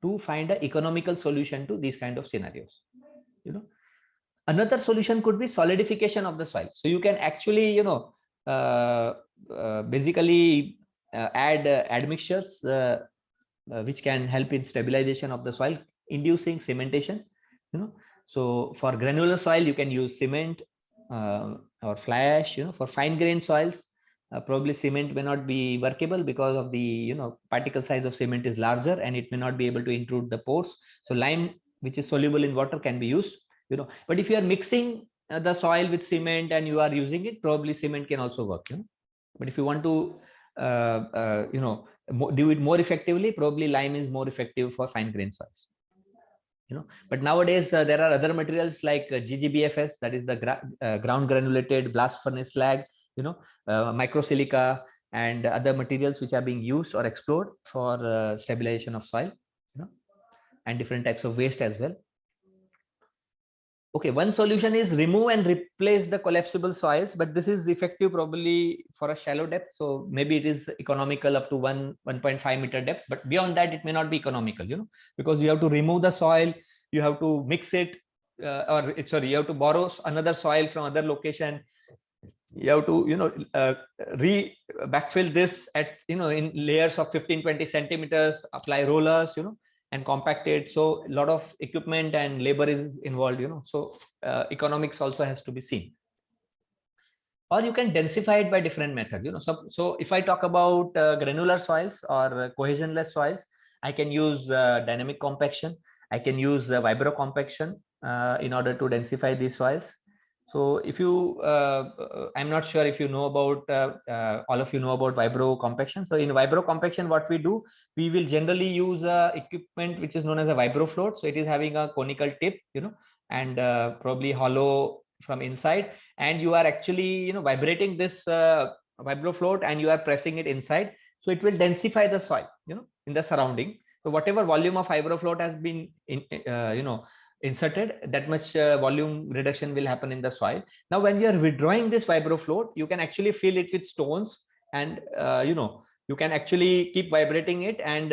to find an economical solution to these kind of scenarios. Another solution could be solidification of the soil. So you can actually basically add admixtures which can help in stabilization of the soil, inducing cementation. So for granular soil, you can use cement or fly ash. For fine grain soils, probably cement may not be workable because of the particle size of cement is larger and it may not be able to intrude the pores. So lime, which is soluble in water, can be used. But if you are mixing the soil with cement and you are using it, probably cement can also work. But if you want to do it more effectively, probably lime is more effective for fine grain soils. But nowadays there are other materials like GGBFS, that is the ground granulated blast furnace slag, microsilica and other materials which are being used or explored for stabilization of soil, and different types of waste as well. Okay, one solution is remove and replace the collapsible soils, but this is effective probably for a shallow depth. So maybe it is economical up to 1.5 meter depth, but beyond that it may not be economical, because you have to remove the soil, you have to mix it, you have to borrow another soil from other location. You have to backfill this at in layers of 15-20 centimeters, apply rollers, and compacted. So a lot of equipment and labor is involved, so economics also has to be seen. Or you can densify it by different methods, so if I talk about granular soils or cohesionless soils, I can use dynamic compaction, I can use vibro compaction in order to densify these soils. So if you I'm not sure if you know about all of you know about vibro compaction. So in vibro compaction, what we do, we will generally use equipment which is known as a vibro float. So it is having a conical tip, and probably hollow from inside, and you are actually vibrating this vibro float and you are pressing it inside, so it will densify the soil in the surrounding. So whatever volume of vibro float has been inserted, that much volume reduction will happen in the soil. Now when we are withdrawing this vibro float, you can actually fill it with stones, and you can actually keep vibrating it and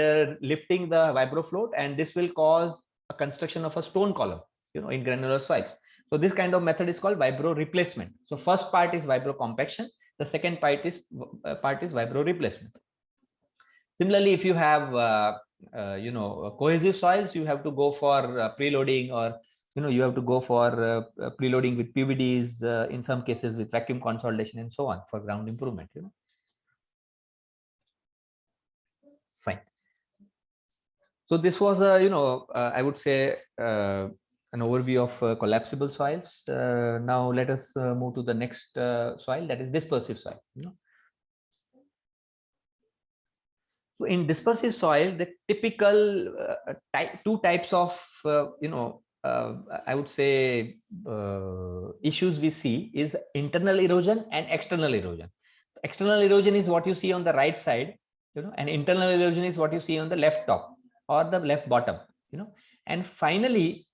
lifting the vibro float, and this will cause a construction of a stone column in granular soils. So this kind of method is called vibro replacement. So first part is vibro compaction, the second part is vibro replacement. Similarly, if you have cohesive soils, you have to go for preloading, or you have to go for preloading with PVDs, in some cases with vacuum consolidation and so on for ground improvement. Fine. So this was I would say an overview of collapsible soils. Now let us move to the next soil, that is dispersive soil. So in dispersive soil, the typical two types of I would say issues we see is internal erosion and external erosion. External erosion is what you see on the right side, and internal erosion is what you see on the left top or the left bottom. And finally,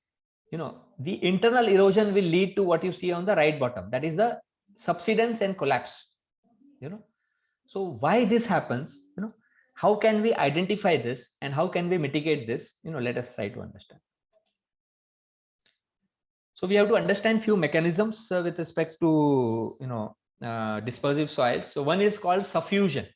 the internal erosion will lead to what you see on the right bottom, that is the subsidence and collapse. So why this happens, how can we identify this and how can we mitigate this? Let us try to understand. So we have to understand few mechanisms with respect to dispersive soils. So one is called suffusion.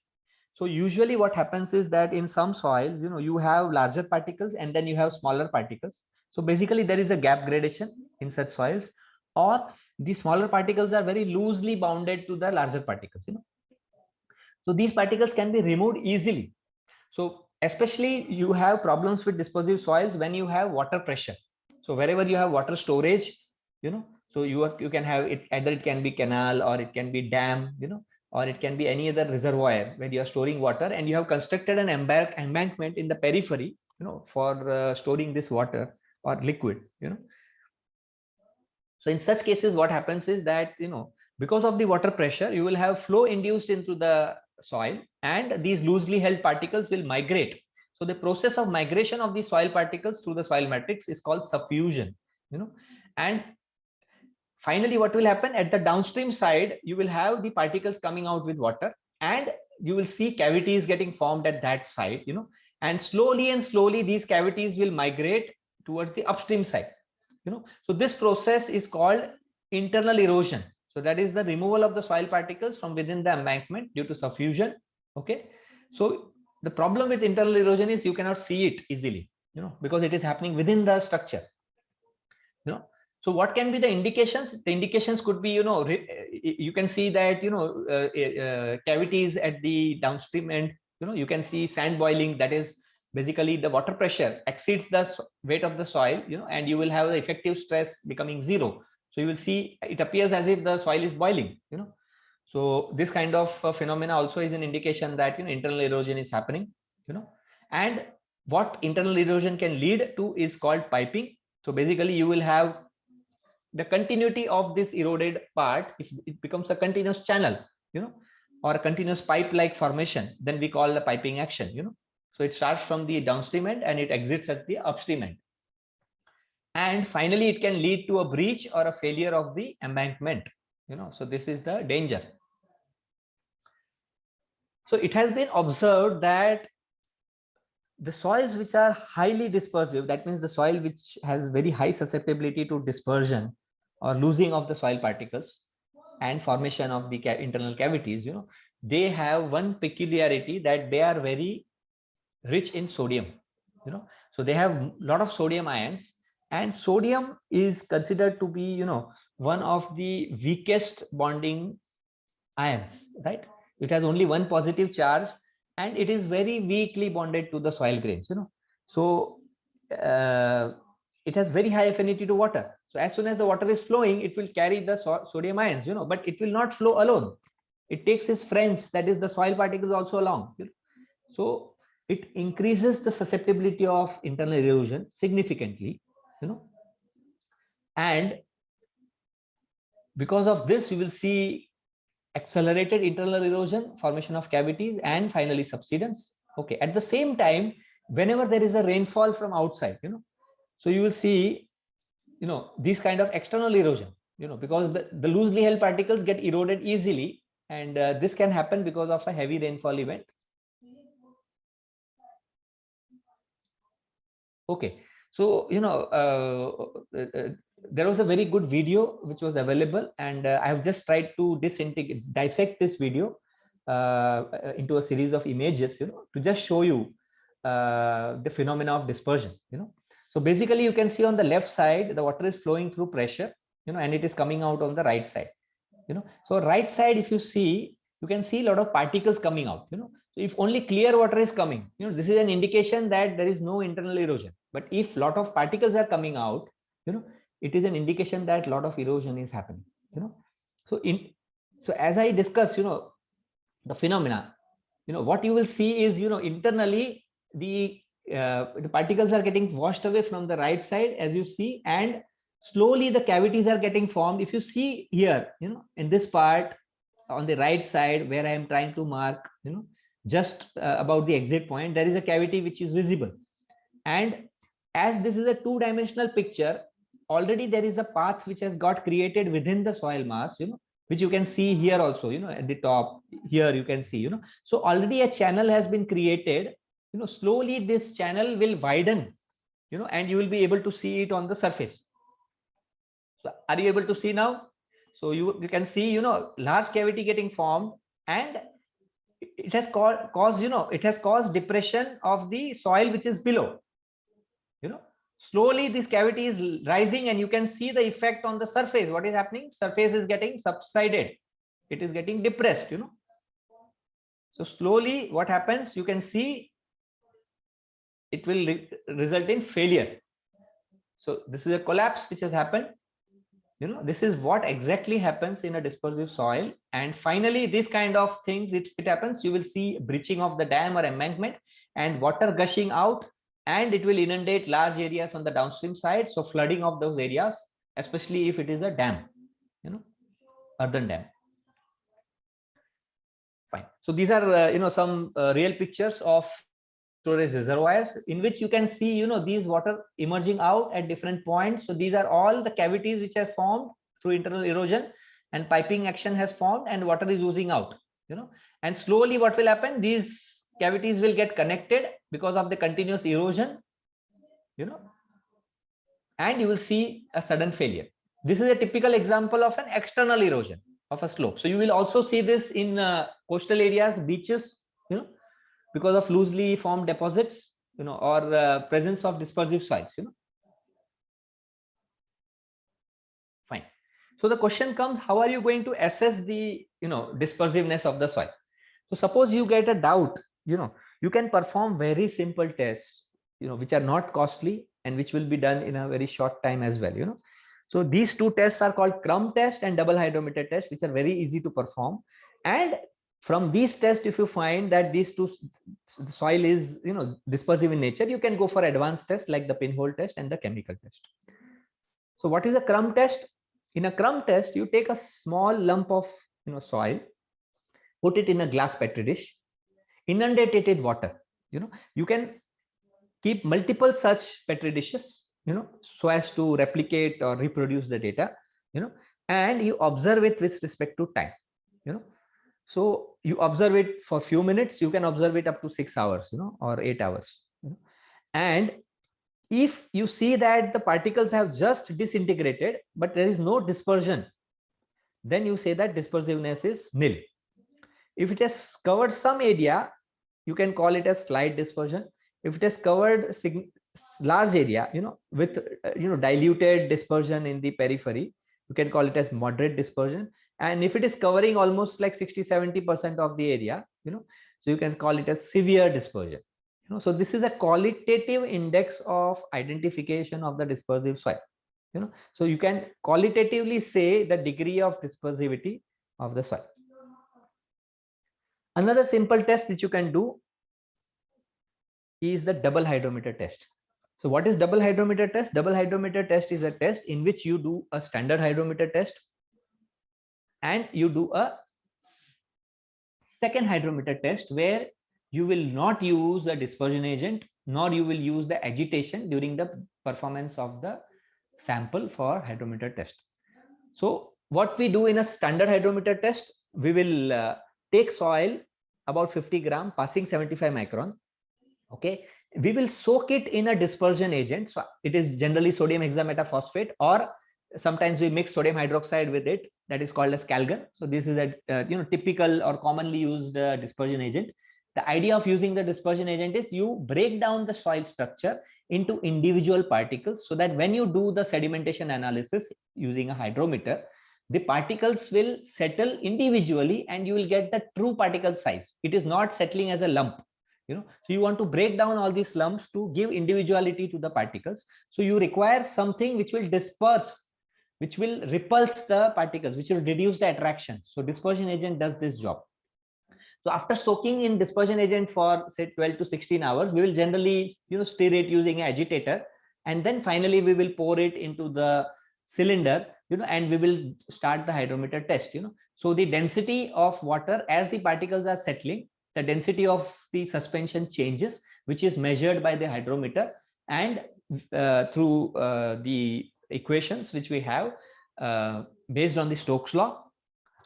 So usually what happens is that in some soils, you have larger particles and then you have smaller particles. So basically there is a gap gradation in such soils, or the smaller particles are very loosely bounded to the larger particles. So these particles can be removed easily. So especially you have problems with dispersive soils when you have water pressure. So wherever you have water storage, so you can have it, either it can be canal or it can be dam, or it can be any other reservoir where you are storing water and you have constructed an embankment in the periphery, for storing this water or liquid, So in such cases, what happens is that, because of the water pressure, you will have flow induced into the soil and these loosely held particles will migrate. So the process of migration of the soil particles through the soil matrix is called suffusion, and finally what will happen at the downstream side, you will have the particles coming out with water and you will see cavities getting formed at that side, and slowly these cavities will migrate towards the upstream side. So this process is called internal erosion. So that is the removal of the soil particles from within the embankment due to suffusion. Okay. So the problem with internal erosion is you cannot see it easily, because it is happening within the structure. So what can be the indications? The indications could be, you can see that, cavities at the downstream end, you can see sand boiling, that is basically the water pressure exceeds the weight of the soil, and you will have the effective stress becoming zero. So you will see it appears as if the soil is boiling, So this kind of phenomena also is an indication that, internal erosion is happening, and what internal erosion can lead to is called piping. So basically you will have the continuity of this eroded part. If it becomes a continuous channel, or a continuous pipe-like formation, then we call the piping action, So it starts from the downstream end and it exits at the upstream end. And finally, it can lead to a breach or a failure of the embankment, So this is the danger. So it has been observed that the soils which are highly dispersive, that means the soil which has very high susceptibility to dispersion or losing of the soil particles and formation of the internal cavities, they have one peculiarity, that they are very rich in sodium. So they have a lot of sodium ions, and sodium is considered to be, you know, one of the weakest bonding ions, right? It has only one positive charge, and it is very weakly bonded to the soil grains, you know. So it has very high affinity to water. So as soon as the water is flowing, it will carry the sodium ions, you know, but it will not flow alone. It takes its friends, that is the soil particles, also along. You know? So it increases the susceptibility of internal erosion significantly, you know, and because of this, you will see accelerated internal erosion, formation of cavities, and finally subsidence. Okay. At the same time, whenever there is a rainfall from outside, you know, so you will see, you know, these kind of external erosion, you know, because the loosely held particles get eroded easily, and this can happen because of a heavy rainfall event. Okay. So, you know, there was a very good video which was available, and I have just tried to dissect this video into a series of images, you know, to just show you the phenomena of dispersion, you know. So basically you can see on the left side, the water is flowing through pressure, you know, and it is coming out on the right side, you know. So right side, if you see, you can see a lot of particles coming out, you know. So if only clear water is coming, you know, this is an indication that there is no internal erosion. But if lot of particles are coming out, you know, it is an indication that a lot of erosion is happening, you know. So as I discussed, you know, the phenomena, you know, what you will see is, you know, internally the particles are getting washed away from the right side, as you see, and slowly the cavities are getting formed. If you see here, you know, in this part on the right side where I am trying to mark, you know, just about the exit point, there is a cavity which is visible. And as this is a two-dimensional picture, already there is a path which has got created within the soil mass, you know, which you can see here also, you know, at the top here you can see, you know. So already a channel has been created, you know. Slowly this channel will widen, you know, and you will be able to see it on the surface. So are you able to see now? So you can see, you know, large cavity getting formed, and it has caused, you know, it has caused depression of the soil which is below, you know. Slowly this cavity is rising, and you can see the effect on the surface. What is happening? Surface is getting subsided, it is getting depressed, you know. So slowly what happens, you can see it will result in failure. So this is a collapse which has happened, you know. This is what exactly happens in a dispersive soil. And finally these kind of things, it happens, you will see breaching of the dam or embankment and water gushing out, and it will inundate large areas on the downstream side. So flooding of those areas, especially if it is a dam, you know, earthen dam. Fine. So these are, you know, some real pictures of storage reservoirs in which you can see, you know, these water emerging out at different points. So these are all the cavities which are formed through internal erosion, and piping action has formed, and water is oozing out, you know. And slowly what will happen, these cavities will get connected because of the continuous erosion, you know, and you will see a sudden failure. This is a typical example of an external erosion of a slope. So you will also see this in coastal areas, beaches, you know, because of loosely formed deposits, you know, or presence of dispersive soils, you know. Fine. So the question comes, how are you going to assess the, you know, dispersiveness of the soil? So suppose you get a doubt, you know, you can perform very simple tests, you know, which are not costly and which will be done in a very short time as well, you know. So these two tests are called crumb test and double hydrometer test, which are very easy to perform. And from these tests, if you find that these two soil is, you know, dispersive in nature, you can go for advanced tests like the pinhole test and the chemical test. So what is a crumb test? In a crumb test, you take a small lump of, you know, soil, put it in a glass petri dish, inundate it with water. You know, you can keep multiple such petri dishes, you know, so as to replicate or reproduce the data, you know, and you observe it with respect to time, you know. So you observe it for a few minutes, you can observe it up to 6 hours, you know, or 8 hours, you know. And if you see that the particles have just disintegrated, but there is no dispersion, then you say that dispersiveness is nil. If it has covered some area, you can call it a slight dispersion. If it has covered large area, with diluted dispersion in the periphery, you can call it as moderate dispersion. And if it is covering almost like 60-70% of the area, so you can call it as severe dispersion. So this is a qualitative index of identification of the dispersive soil. So you can qualitatively say the degree of dispersivity of the soil. Another simple test which you can do is the double hydrometer test. So what is double hydrometer test? Double hydrometer test is a test in which you do a standard hydrometer test and you do a second hydrometer test where you will not use a dispersion agent, nor you will use the agitation during the performance of the sample for hydrometer test. So what we do in a standard hydrometer test, we will take soil about 50 gram passing 75 micron. Okay, we will soak it in a dispersion agent. So it is generally sodium hexametaphosphate, or sometimes we mix sodium hydroxide with it, that is called as Calgon. So this is a typical or commonly used dispersion agent. The idea of using the dispersion agent is you break down the soil structure into individual particles, so that when you do the sedimentation analysis using a hydrometer, the particles will settle individually and you will get the true particle size. It is not settling as a lump. So you want to break down all these lumps to give individuality to the particles. So you require something which will disperse, which will repulse the particles, which will reduce the attraction. So dispersion agent does this job. So after soaking in dispersion agent for say 12 to 16 hours, we will generally stir it using an agitator, and then finally we will pour it into the cylinder, and we will start the hydrometer test. So the density of water as the particles are settling, the density of the suspension changes, which is measured by the hydrometer, and through the equations which we have based on the Stokes law,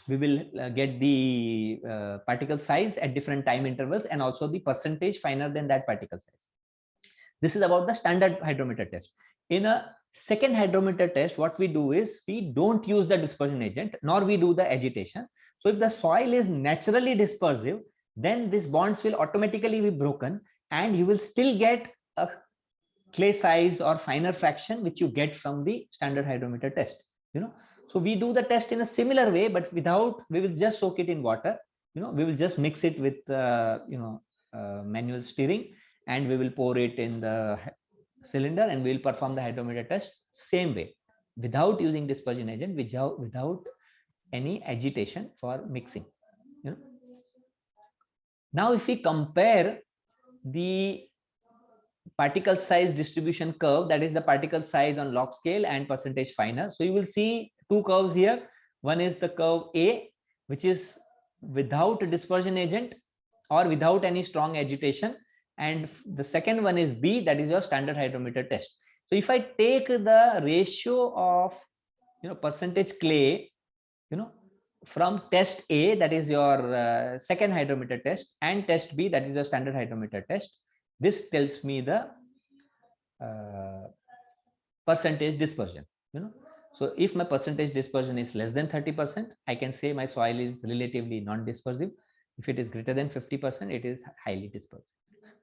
we will get the particle size at different time intervals and also the percentage finer than that particle size. This is about the standard hydrometer test. In a second hydrometer test, what we do is we don't use the dispersion agent, nor we do the agitation. So if the soil is naturally dispersive, then these bonds will automatically be broken and you will still get a clay size or finer fraction which you get from the standard hydrometer test. So we do the test in a similar way, but without, we will just soak it in water. We will just mix it with manual stirring, and we will pour it in the cylinder, and we will perform the hydrometer test same way, without using dispersion agent, without any agitation for mixing. Now, if we compare the particle size distribution curve, that is the particle size on log scale and percentage finer. So you will see two curves here. One is the curve A, which is without a dispersion agent or without any strong agitation. And the second one is B, that is your standard hydrometer test. So if I take the ratio of percentage clay, from test A, that is your second hydrometer test, and test B, that is your standard hydrometer test, this tells me the percentage dispersion. So if my percentage dispersion is less than 30%, I can say my soil is relatively non-dispersive. If it is greater than 50%, it is highly dispersive.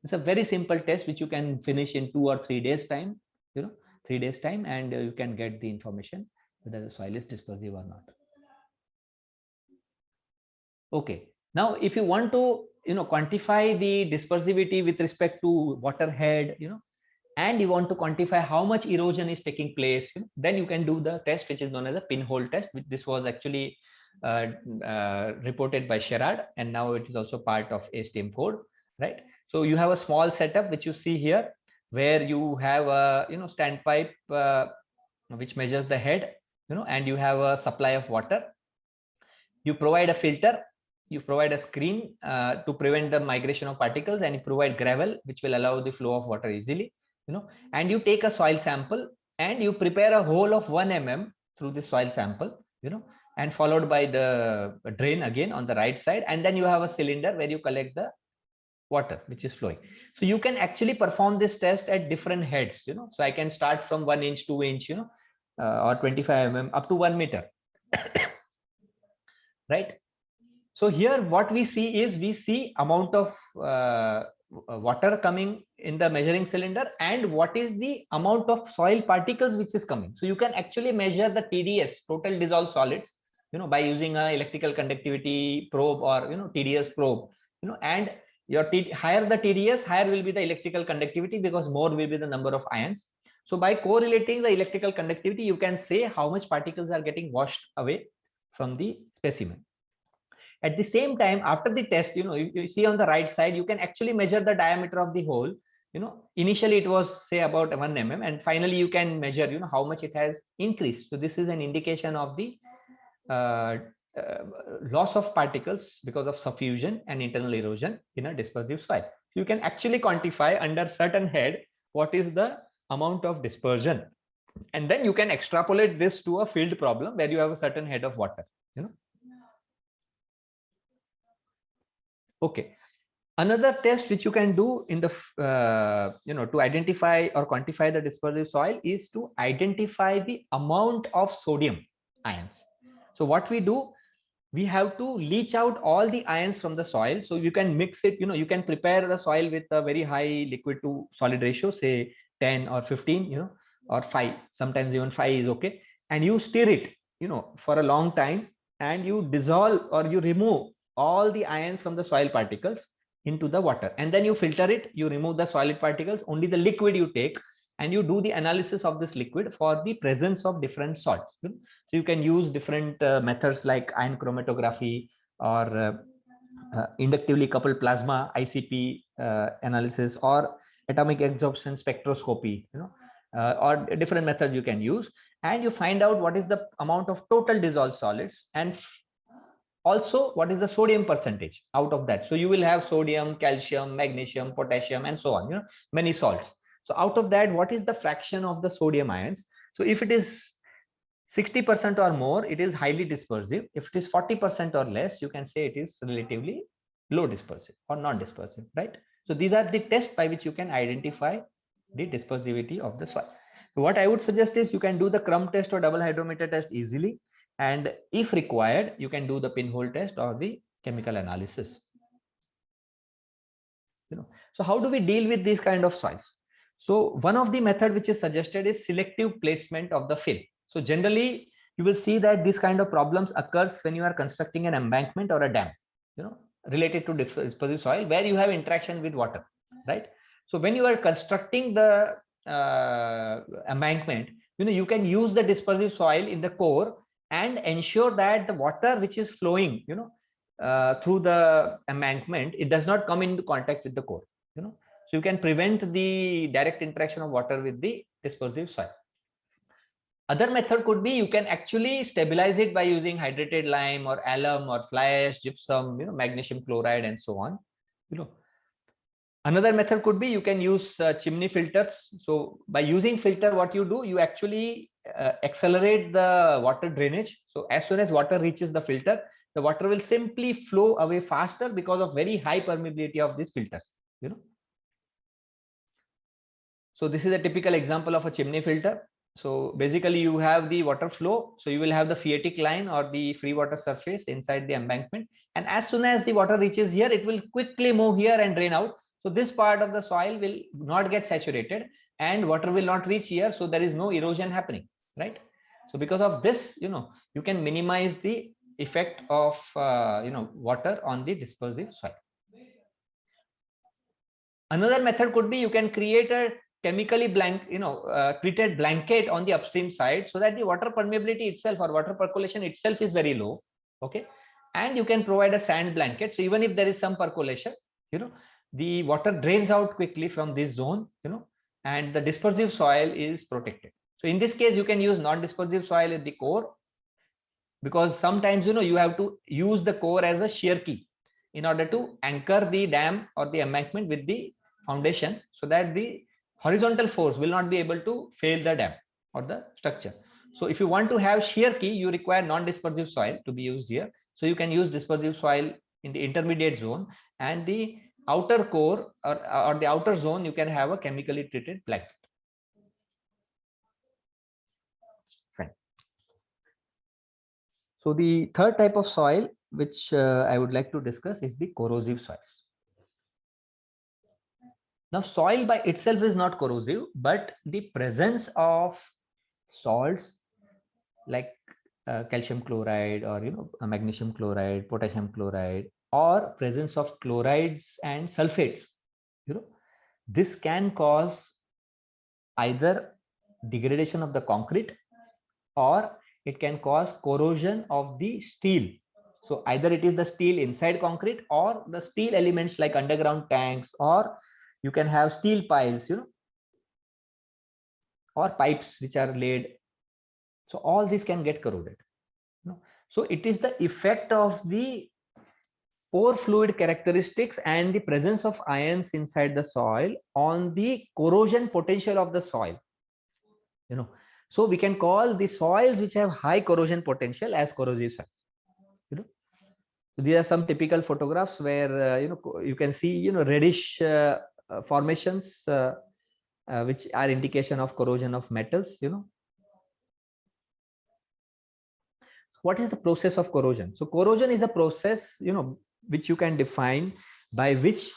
It's a very simple test which you can finish in 2 or 3 days time, 3 days time, and you can get the information whether the soil is dispersive or not. Okay, now if you want to quantify the dispersivity with respect to water head, and you want to quantify how much erosion is taking place, then you can do the test which is known as a pinhole test. This was actually reported by Sherrard, and now it is also part of ASTM code, right? So you have a small setup which you see here, where you have a standpipe which measures the head, and you have a supply of water. You provide a filter, you provide a screen to prevent the migration of particles, and you provide gravel which will allow the flow of water easily, and you take a soil sample and you prepare a hole of 1 mm through the soil sample, and followed by the drain again on the right side, and then you have a cylinder where you collect the water which is flowing. So you can actually perform this test at different heads, so I can start from 1 inch, 2 inch, or 25 mm up to 1 meter. Right? So here what we see is, we see amount of water coming in the measuring cylinder and what is the amount of soil particles which is coming. So you can actually measure the TDS, total dissolved solids, by using a electrical conductivity probe or TDS probe, and your higher the TDS, higher will be the electrical conductivity because more will be the number of ions. So by correlating the electrical conductivity, you can say how much particles are getting washed away from the specimen. At the same time, after the test, you see on the right side, you can actually measure the diameter of the hole. Initially it was say about 1 mm, and finally you can measure, how much it has increased. So this is an indication of the loss of particles because of suffusion and internal erosion in a dispersive soil. So you can actually quantify under certain head what is the amount of dispersion, and then you can extrapolate this to a field problem where you have a certain head of water. Okay. Another test which you can do in the to identify or quantify the dispersive soil is to identify the amount of sodium ions. So what we do, we have to leach out all the ions from the soil. So you can mix it, you can prepare the soil with a very high liquid to solid ratio, say 10 or 15, or 5, sometimes even 5 is okay. And you stir it, for a long time, and you dissolve or you remove all the ions from the soil particles into the water, and then you filter it, you remove the solid particles, only the liquid you take, and you do the analysis of this liquid for the presence of different salts. So you can use different methods like ion chromatography or inductively coupled plasma ICP analysis or atomic absorption spectroscopy, or different methods you can use, and you find out what is the amount of total dissolved solids and also what is the sodium percentage out of that. So you will have sodium, calcium, magnesium, potassium, and so on, many salts. So out of that, what is the fraction of the sodium ions? So if it is 60% or more, it is highly dispersive. If it is 40% or less, you can say it is relatively low dispersive or non-dispersive, right? So these are the tests by which you can identify the dispersivity of the soil. So what I would suggest is you can do the crumb test or double hydrometer test easily. And if required, you can do the pinhole test or the chemical analysis. So how do we deal with these kind of soils? So one of the method which is suggested is selective placement of the fill. So generally, you will see that this kind of problems occurs when you are constructing an embankment or a dam, related to dispersive soil where you have interaction with water, right? So when you are constructing the embankment, you can use the dispersive soil in the core and ensure that the water which is flowing, through the embankment, it does not come into contact with the core, so you can prevent the direct interaction of water with the dispersive soil. Other method could be you can actually stabilize it by using hydrated lime or alum or fly ash, gypsum, magnesium chloride, and so on. Another method could be you can use chimney filters. So by using filter, what you do, you actually accelerate the water drainage. So as soon as water reaches the filter, the water will simply flow away faster because of very high permeability of these filters. So this is a typical example of a chimney filter. So basically you have the water flow. So you will have the phreatic line or the free water surface inside the embankment. And as soon as the water reaches here, it will quickly move here and drain out. So this part of the soil will not get saturated and water will not reach here. So there is no erosion happening, right? So because of this, you can minimize the effect of, water on the dispersive soil. Another method could be you can create a chemically treated blanket on the upstream side so that the water permeability itself or water percolation itself is very low. Okay. And you can provide a sand blanket. So even if there is some percolation, the water drains out quickly from this zone, and the dispersive soil is protected. So in this case, you can use non-dispersive soil in the core because sometimes, you have to use the core as a shear key in order to anchor the dam or the embankment with the foundation so that the horizontal force will not be able to fail the dam or the structure. So if you want to have shear key, you require non-dispersive soil to be used here. So you can use dispersive soil in the intermediate zone, and the outer core or the outer zone, you can have a chemically treated blanket. Fine. So the third type of soil which I would like to discuss is the corrosive soils. Now, soil by itself is not corrosive, but the presence of salts like calcium chloride or magnesium chloride, potassium chloride, or presence of chlorides and sulfates, this can cause either degradation of the concrete or it can cause corrosion of the steel. So either it is the steel inside concrete or the steel elements like underground tanks, or you can have steel piles, or pipes which are laid. So all this can get corroded. So it is the effect of the pore fluid characteristics and the presence of ions inside the soil on the corrosion potential of the soil. So we can call the soils which have high corrosion potential as corrosive soils. So these are some typical photographs where you can see reddish formations which are indication of corrosion of metals. What is the process of corrosion? So corrosion is a process which you can define by which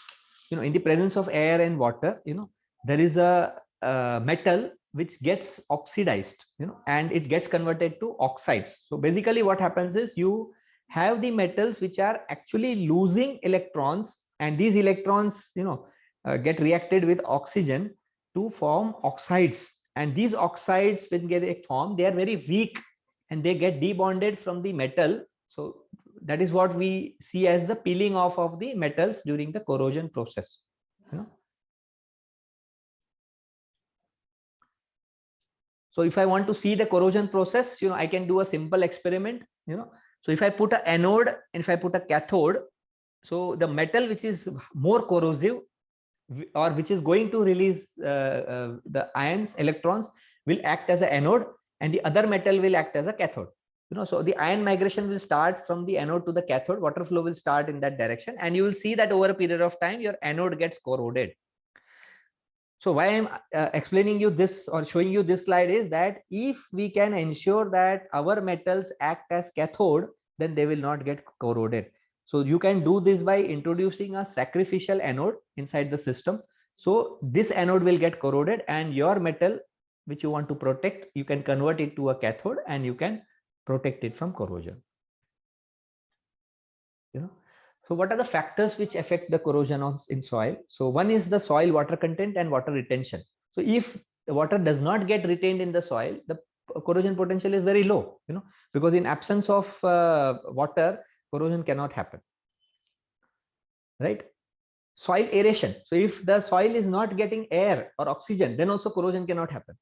in the presence of air and water there is a metal which gets oxidized and it gets converted to oxides. So basically what happens is you have the metals which are actually losing electrons, and these electrons get reacted with oxygen to form oxides, and these oxides when get formed, they are very weak and they get debonded from the metal. So that is what we see as the peeling off of the metals during the corrosion process. So if I want to see the corrosion process, I can do a simple experiment. So if I put an anode and if I put a cathode, so the metal which is more corrosive or which is going to release the ions, electrons, will act as an anode, and the other metal will act as a cathode. So the ion migration will start from the anode to the cathode. Water flow will start in that direction, and you will see that over a period of time your anode gets corroded. So why I'm explaining you this or showing you this slide is that if we can ensure that our metals act as cathode, then they will not get corroded. So you can do this by introducing a sacrificial anode inside the system. So this anode will get corroded, and your metal which you want to protect, you can convert it to a cathode and you can protect it from corrosion. So what are the factors which affect the corrosion in soil? So one is the soil water content and water retention. So if the water does not get retained in the soil, the corrosion potential is very low, because in absence of water, corrosion cannot happen, right? Soil aeration. So if the soil is not getting air or oxygen, then also corrosion cannot happen.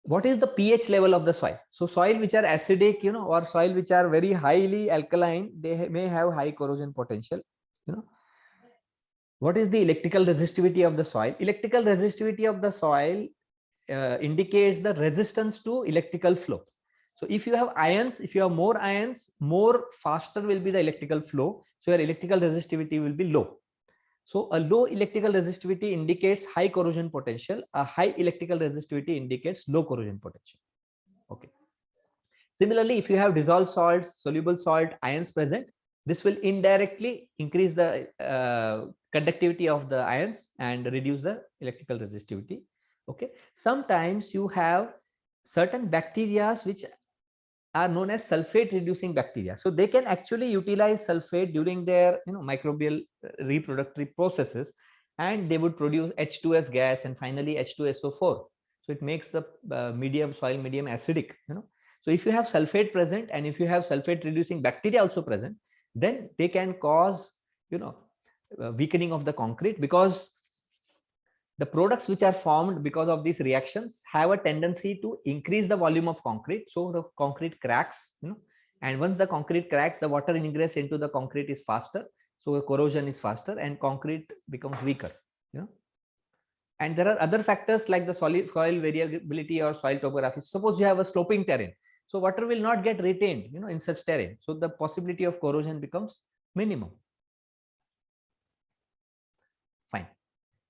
What is the pH level of the soil? So soil which are acidic, or soil which are very highly alkaline, they may have high corrosion potential. What is the electrical resistivity of the soil? Electrical resistivity of the soil indicates the resistance to electrical flow. So if you have ions, if you have more ions, more faster will be the electrical flow. So your electrical resistivity will be low. So a low electrical resistivity indicates high corrosion potential. A high electrical resistivity indicates low corrosion potential. Okay. Similarly, if you have dissolved salts, soluble salt, ions present, this will indirectly increase the conductivity of the ions and reduce the electrical resistivity. Okay. Sometimes you have certain bacteria which are known as sulfate reducing bacteria. So they can actually utilize sulfate during their microbial reproductive processes, and they would produce H2S gas and finally H2SO4. So it makes the soil medium acidic. So if you have sulfate present and if you have sulfate reducing bacteria also present, then they can cause weakening of the concrete, because the products which are formed because of these reactions have a tendency to increase the volume of concrete. So the concrete cracks, and once the concrete cracks, the water ingress into the concrete is faster. So the corrosion is faster and concrete becomes weaker. And there are other factors like the soil variability or soil topography. Suppose you have a sloping terrain, so water will not get retained, in such terrain. So the possibility of corrosion becomes minimum. Fine.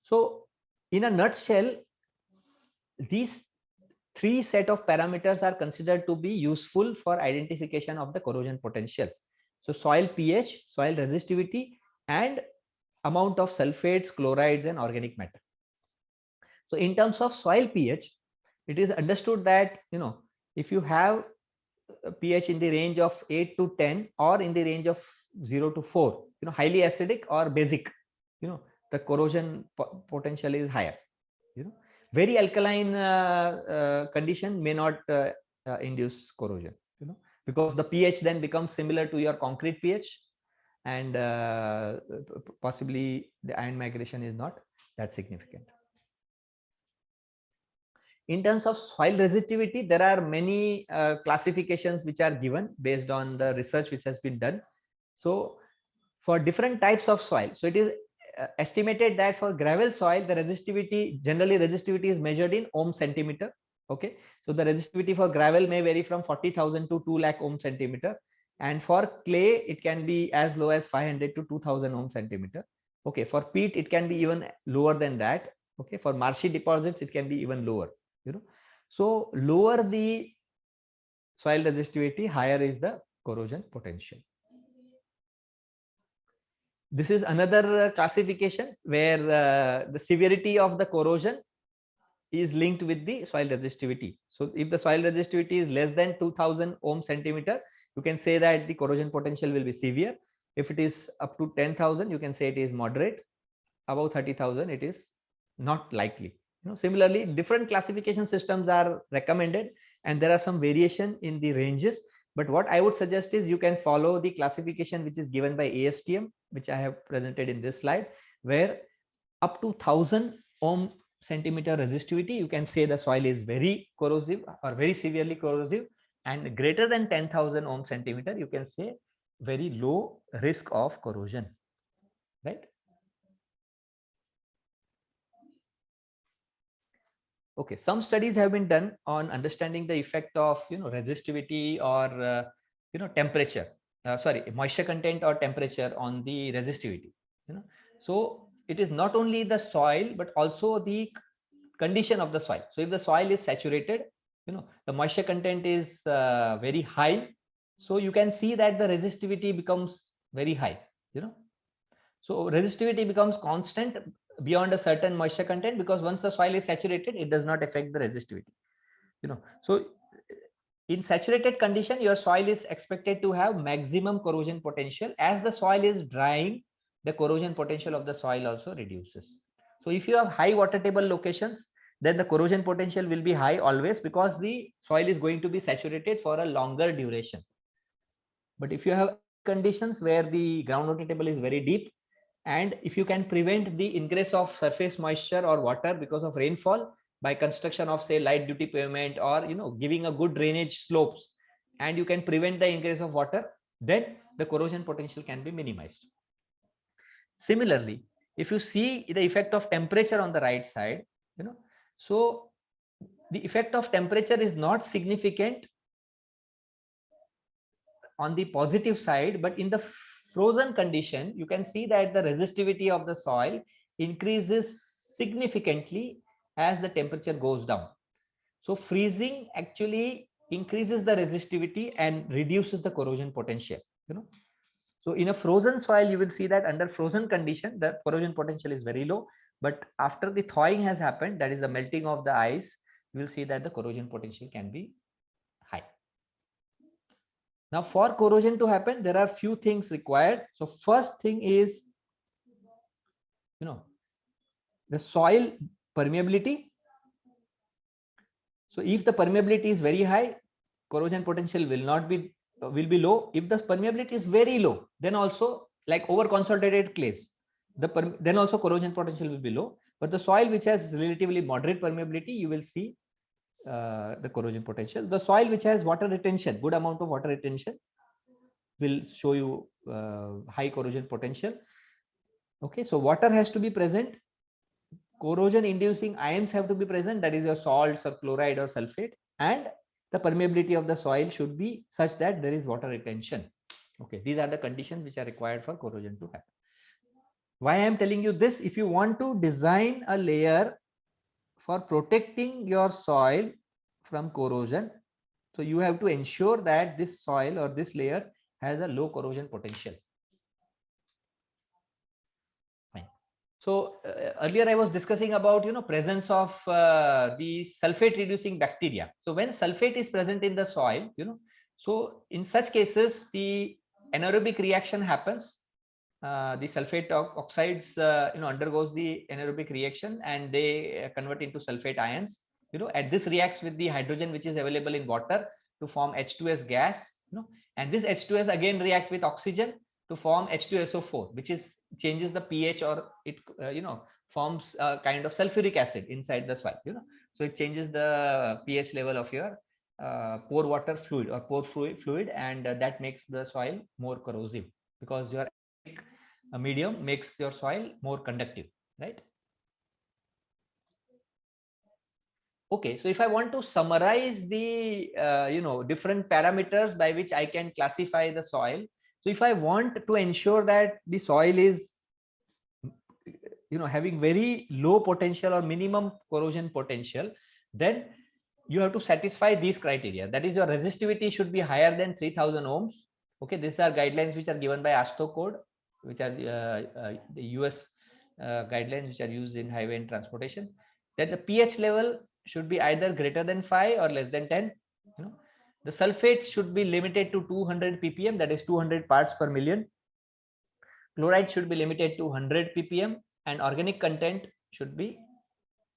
So in a nutshell, these three set of parameters are considered to be useful for identification of the corrosion potential. So soil pH, soil resistivity, and amount of sulfates, chlorides, and organic matter. So in terms of soil pH, it is understood that, if you have a pH in the range of 8 to 10 or in the range of 0 to 4, highly acidic or basic, the corrosion potential is higher. Very alkaline condition may not induce corrosion, because the pH then becomes similar to your concrete pH, and possibly the ion migration is not that significant. In terms of soil resistivity, there are many classifications which are given based on the research which has been done. So for different types of soil, so it is estimated that for gravel soil, the resistivity, generally resistivity is measured in ohm centimeter. Okay, so the resistivity for gravel may vary from 40,000 to 2 lakh ohm centimeter, and for clay it can be as low as 500 to 2000 ohm centimeter. Okay, for peat it can be even lower than that. Okay, for marshy deposits it can be even lower. So lower the soil resistivity, higher is the corrosion potential. This is another classification where the severity of the corrosion is linked with the soil resistivity. So if the soil resistivity is less than 2000 ohm centimeter, you can say that the corrosion potential will be severe. If it is up to 10,000, you can say it is moderate. Above 30,000, it is not likely. Similarly, different classification systems are recommended, and there are some variation in the ranges. But what I would suggest is you can follow the classification which is given by ASTM, which I have presented in this slide, where up to 1000 ohm centimeter resistivity, you can say the soil is very corrosive or very severely corrosive, and greater than 10,000 ohm centimeter, you can say very low risk of corrosion, right? Okay, some studies have been done on understanding the effect of resistivity or temperature, moisture content or temperature on the resistivity. So it is not only the soil but also the condition of the soil. So if the soil is saturated, the moisture content is very high, so you can see that the resistivity becomes very high. So resistivity becomes constant beyond a certain moisture content, because once the soil is saturated, it does not affect the resistivity. So in saturated condition, your soil is expected to have maximum corrosion potential. As the soil is drying, the corrosion potential of the soil also reduces. So if you have high water table locations, then the corrosion potential will be high always, because the soil is going to be saturated for a longer duration. But if you have conditions where the groundwater table is very deep, and if you can prevent the ingress of surface moisture or water because of rainfall by construction of, say, light duty pavement, or giving a good drainage slopes, and you can prevent the ingress of water, then the corrosion potential can be minimized. Similarly, if you see the effect of temperature on the right side, so the effect of temperature is not significant on the positive side, but in the frozen condition, you can see that the resistivity of the soil increases significantly as the temperature goes down. So freezing actually increases the resistivity and reduces the corrosion potential. So in a frozen soil, you will see that under frozen condition, the corrosion potential is very low. But after the thawing has happened, that is the melting of the ice, you will see that the corrosion potential can be high. Now, for corrosion to happen, there are few things required. So first thing is, the soil permeability. So if the permeability is very high, corrosion potential will be low. If the permeability is very low, then also, like over concentrated clays, then also corrosion potential will be low. But the soil which has relatively moderate permeability, you will see the corrosion potential. The soil which has water retention, good amount of water retention, will show you high corrosion potential. Okay, so water has to be present. Corrosion inducing ions have to be present, that is your salts or chloride or sulfate, and the permeability of the soil should be such that there is water retention. Okay, these are the conditions which are required for corrosion to happen. Why I am telling you this? If you want to design a layer for protecting your soil from corrosion, so you have to ensure that this soil or this layer has a low corrosion potential. Fine. So earlier I was discussing about, presence of the sulfate reducing bacteria. So when sulfate is present in the soil, so in such cases, the anaerobic reaction happens. The sulfate oxides, undergoes the anaerobic reaction and they convert into sulfate ions. And this reacts with the hydrogen which is available in water to form H2S gas. And this H2S again react with oxygen to form H2SO4, which is changes the pH, or it forms a kind of sulfuric acid inside the soil. So it changes the pH level of your pore water fluid or pore fluid, and that makes the soil more corrosive because your medium makes your soil more conductive, right? Okay, so if I want to summarize the different parameters by which I can classify the soil, so if I want to ensure that the soil is having very low potential or minimum corrosion potential, then you have to satisfy these criteria. That is, your resistivity should be higher than 3000 ohms. Okay, these are guidelines which are given by ASHTO code, which are the US guidelines which are used in highway and transportation. That the pH level should be either greater than 5 or less than 10. The sulfates should be limited to 200 ppm, that is 200 parts per million. Chloride should be limited to 100 ppm, and organic content should be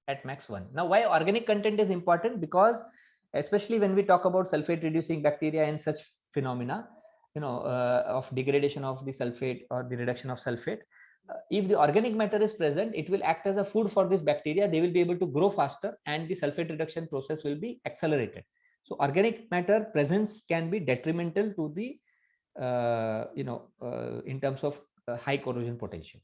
at max 1. Now, why organic content is important? Because especially when we talk about sulfate reducing bacteria and such phenomena, of degradation of the sulfate or the reduction of sulfate, if the organic matter is present, it will act as a food for this bacteria. They will be able to grow faster and the sulfate reduction process will be accelerated. So organic matter presence can be detrimental to the in terms of high corrosion potential.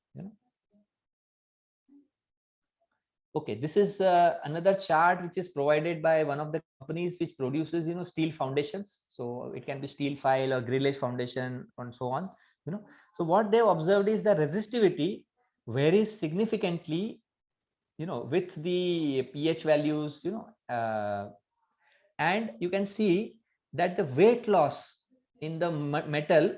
Okay, this is another chart which is provided by one of the companies which produces steel foundations. So it can be steel file or grillage foundation and so on. So what they've observed is the resistivity varies significantly with the pH values, and you can see that the weight loss in the metal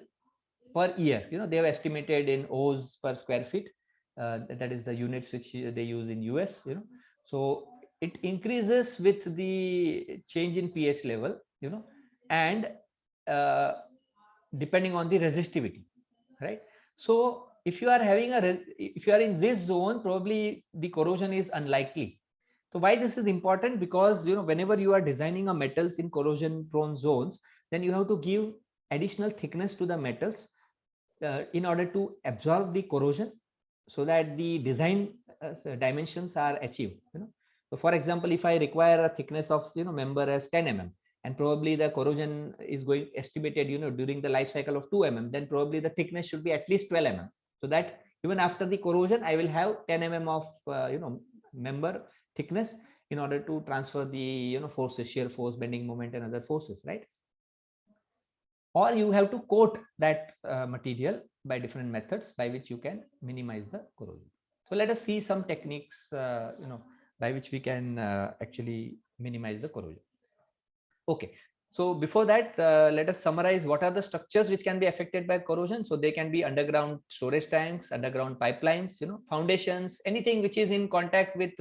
per year, they have estimated in O's per square feet. That is the units which they use in US. So it increases with the change in pH level, and depending on the resistivity, right? So if you are having if you are in this zone, probably the corrosion is unlikely. So why this is important? Because whenever you are designing a metals in corrosion prone zones, then you have to give additional thickness to the metals in order to absorb the corrosion, so that the design dimensions are achieved. So for example, if I require a thickness of member as 10 mm, and probably the corrosion is going estimated during the life cycle of 2 mm, then probably the thickness should be at least 12 mm, so that even after the corrosion I will have 10 mm of member thickness in order to transfer the forces, shear force, bending moment, and other forces, right? Or you have to coat that material by different methods by which you can minimize the corrosion. So let us see some techniques by which we can actually minimize the corrosion. Okay, so before that, let us summarize what are the structures which can be affected by corrosion. So they can be underground storage tanks, underground pipelines, foundations, anything which is in contact with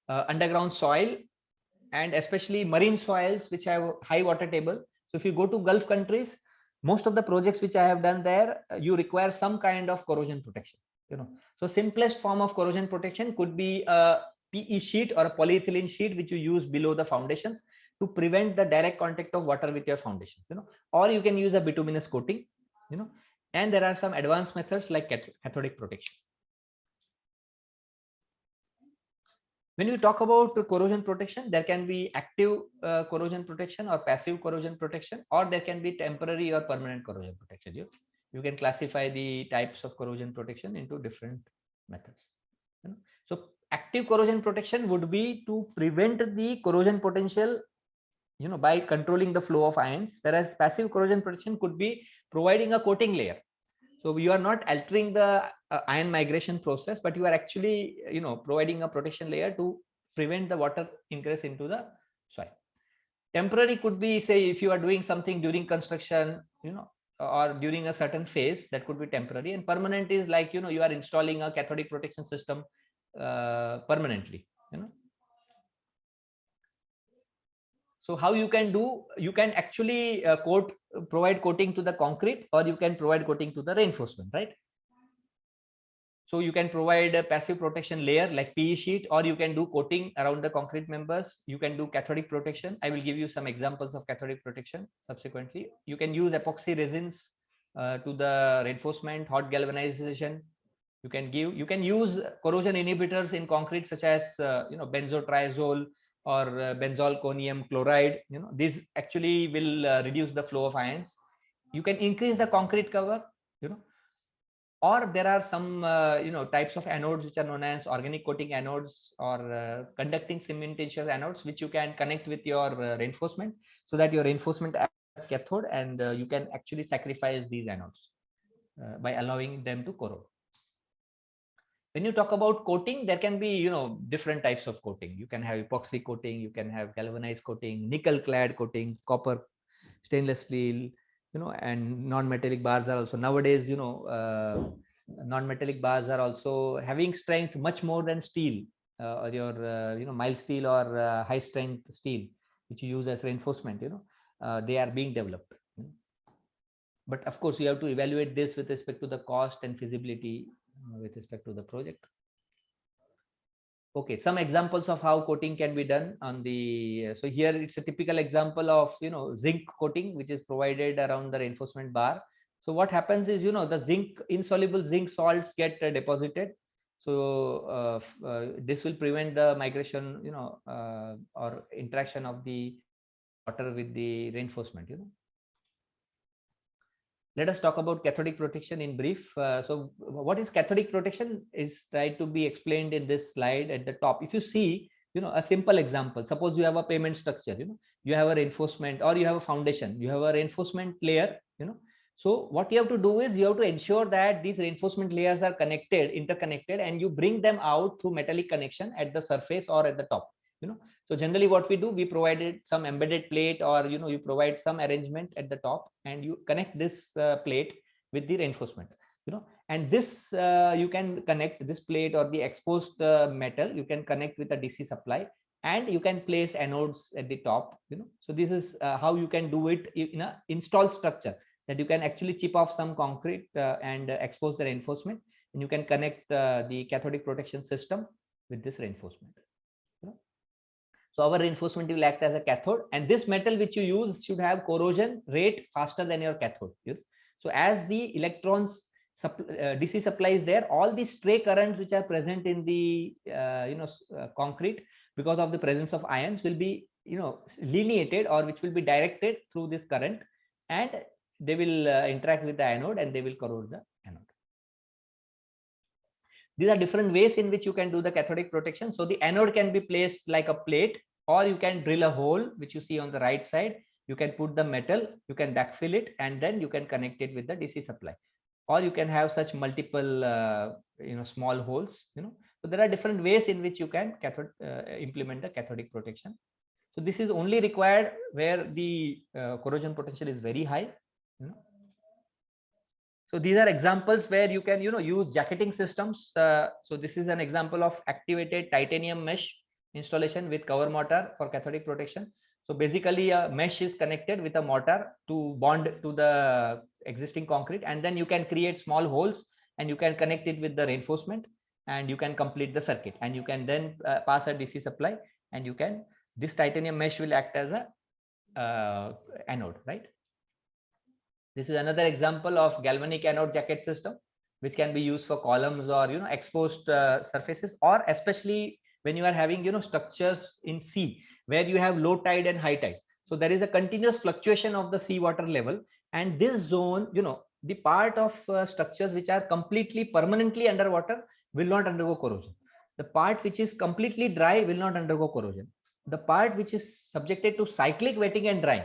underground soil, and especially marine soils which have high water table. So if you go to Gulf countries, most of the projects which I have done there, you require some kind of corrosion protection. So simplest form of corrosion protection could be a PE sheet or a polyethylene sheet which you use below the foundations to prevent the direct contact of water with your foundation. Or you can use a bituminous coating. And there are some advanced methods like cathodic protection. When we talk about corrosion protection, there can be active corrosion protection or passive corrosion protection, or there can be temporary or permanent corrosion protection. You can classify the types of corrosion protection into different methods. So active corrosion protection would be to prevent the corrosion potential by controlling the flow of ions, whereas passive corrosion protection could be providing a coating layer. So you are not altering the ion migration process, but you are actually providing a protection layer to prevent the water ingress into the soil. Temporary could be, say, if you are doing something during construction, or during a certain phase, that could be temporary, and permanent is like, you know, you are installing a cathodic protection system permanently, you know. So how you can do, you can actually provide coating to the concrete, or you can provide coating to the reinforcement, right? So you can provide a passive protection layer like PE sheet, or you can do coating around the concrete members. You can do cathodic protection. I will give you some examples of cathodic protection subsequently. You can use epoxy resins to the reinforcement, hot galvanization. You can use corrosion inhibitors in concrete, such as you know, benzotriazole or benzalkonium chloride. You know, these actually will reduce the flow of ions. You can increase the concrete cover, you know. Or there are some you know, types of anodes which are known as organic coating anodes, or conducting cementitious anodes, which you can connect with your reinforcement, so that your reinforcement as cathode, and you can actually sacrifice these anodes by allowing them to corrode. When you talk about coating, there can be, you know, different types of coating. You can have epoxy coating, you can have galvanized coating, nickel clad coating, copper, stainless steel, you know, and non-metallic bars are also nowadays, you know, non-metallic bars are also having strength much more than steel, or your you know, mild steel, or high strength steel, which you use as reinforcement, you know. They are being developed, you know. But of course, you have to evaluate this with respect to the cost and feasibility with respect to the project. Okay, some examples of how coating can be done on the, so here it's a typical example of, you know, zinc coating, which is provided around the reinforcement bar. So what happens is, you know, the zinc, insoluble zinc salts get deposited. So this will prevent the migration, you know, or interaction of the water with the reinforcement, you know. Let us talk about cathodic protection in brief. So what is cathodic protection is tried to be explained in this slide at the top. If you see, you know, a simple example, suppose you have a pavement structure, you know, you have a reinforcement, or you have a foundation, you have a reinforcement layer, you know. So what you have to do is, you have to ensure that these reinforcement layers are connected, interconnected, and you bring them out through metallic connection at the surface or at the top, you know. So generally what we do, we provided some embedded plate, or, you know, you provide some arrangement at the top, and you connect this plate with the reinforcement, you know. And this you can connect this plate or the exposed metal, you can connect with a DC supply, and you can place anodes at the top, you know. So this is how you can do it in a installed structure, that you can actually chip off some concrete and expose the reinforcement, and you can connect the cathodic protection system with this reinforcement. So our reinforcement will act as a cathode, and this metal which you use should have corrosion rate faster than your cathode. So as the electrons DC supply is there, all the stray currents which are present in the concrete, because of the presence of ions, will be, you know, lineated, or which will be directed through this current, and they will interact with the anode, and they will corrode the anode. These are different ways in which you can do the cathodic protection. So the anode can be placed like a plate, or you can drill a hole, which you see on the right side. You can put the metal, you can backfill it, and then you can connect it with the DC supply. Or you can have such multiple, small holes, you know. So there are different ways in which you can implement the cathodic protection. So this is only required where the corrosion potential is very high, you know. So these are examples where you can, use jacketing systems. So this is an example of activated titanium mesh installation with cover mortar for cathodic protection. So basically a mesh is connected with a mortar to bond to the existing concrete, and then you can create small holes and you can connect it with the reinforcement, and you can complete the circuit, and you can then pass a DC supply, and you can, this titanium mesh will act as a anode, right? This is another example of galvanic anode jacket system, which can be used for columns or, exposed surfaces, or especially when you are having, structures in sea where you have low tide and high tide. So there is a continuous fluctuation of the sea water level, and this zone, the part of structures which are completely permanently underwater will not undergo corrosion. The part which is completely dry will not undergo corrosion. The part which is subjected to cyclic wetting and drying,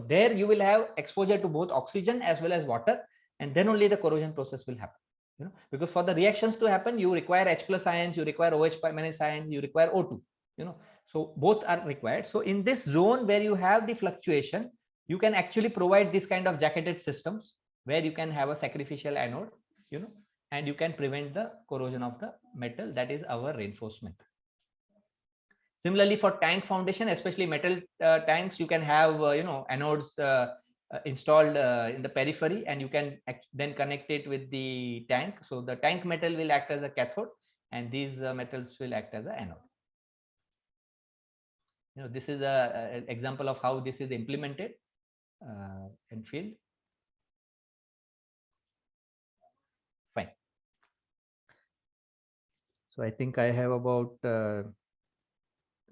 there you will have exposure to both oxygen as well as water, and then only the corrosion process will happen. Because for the reactions to happen, you require H+ ions, you require OH- ions, you require O2. So both are required. So in this zone where you have the fluctuation, you can actually provide this kind of jacketed systems, where you can have a sacrificial anode, and you can prevent the corrosion of the metal. That is our reinforcement. Similarly, for tank foundation, especially metal tanks, you can have anodes installed in the periphery, and you can then connect it with the tank. So the tank metal will act as a cathode, and these metals will act as an anode. This is an example of how this is implemented in field. Fine. So I think I have about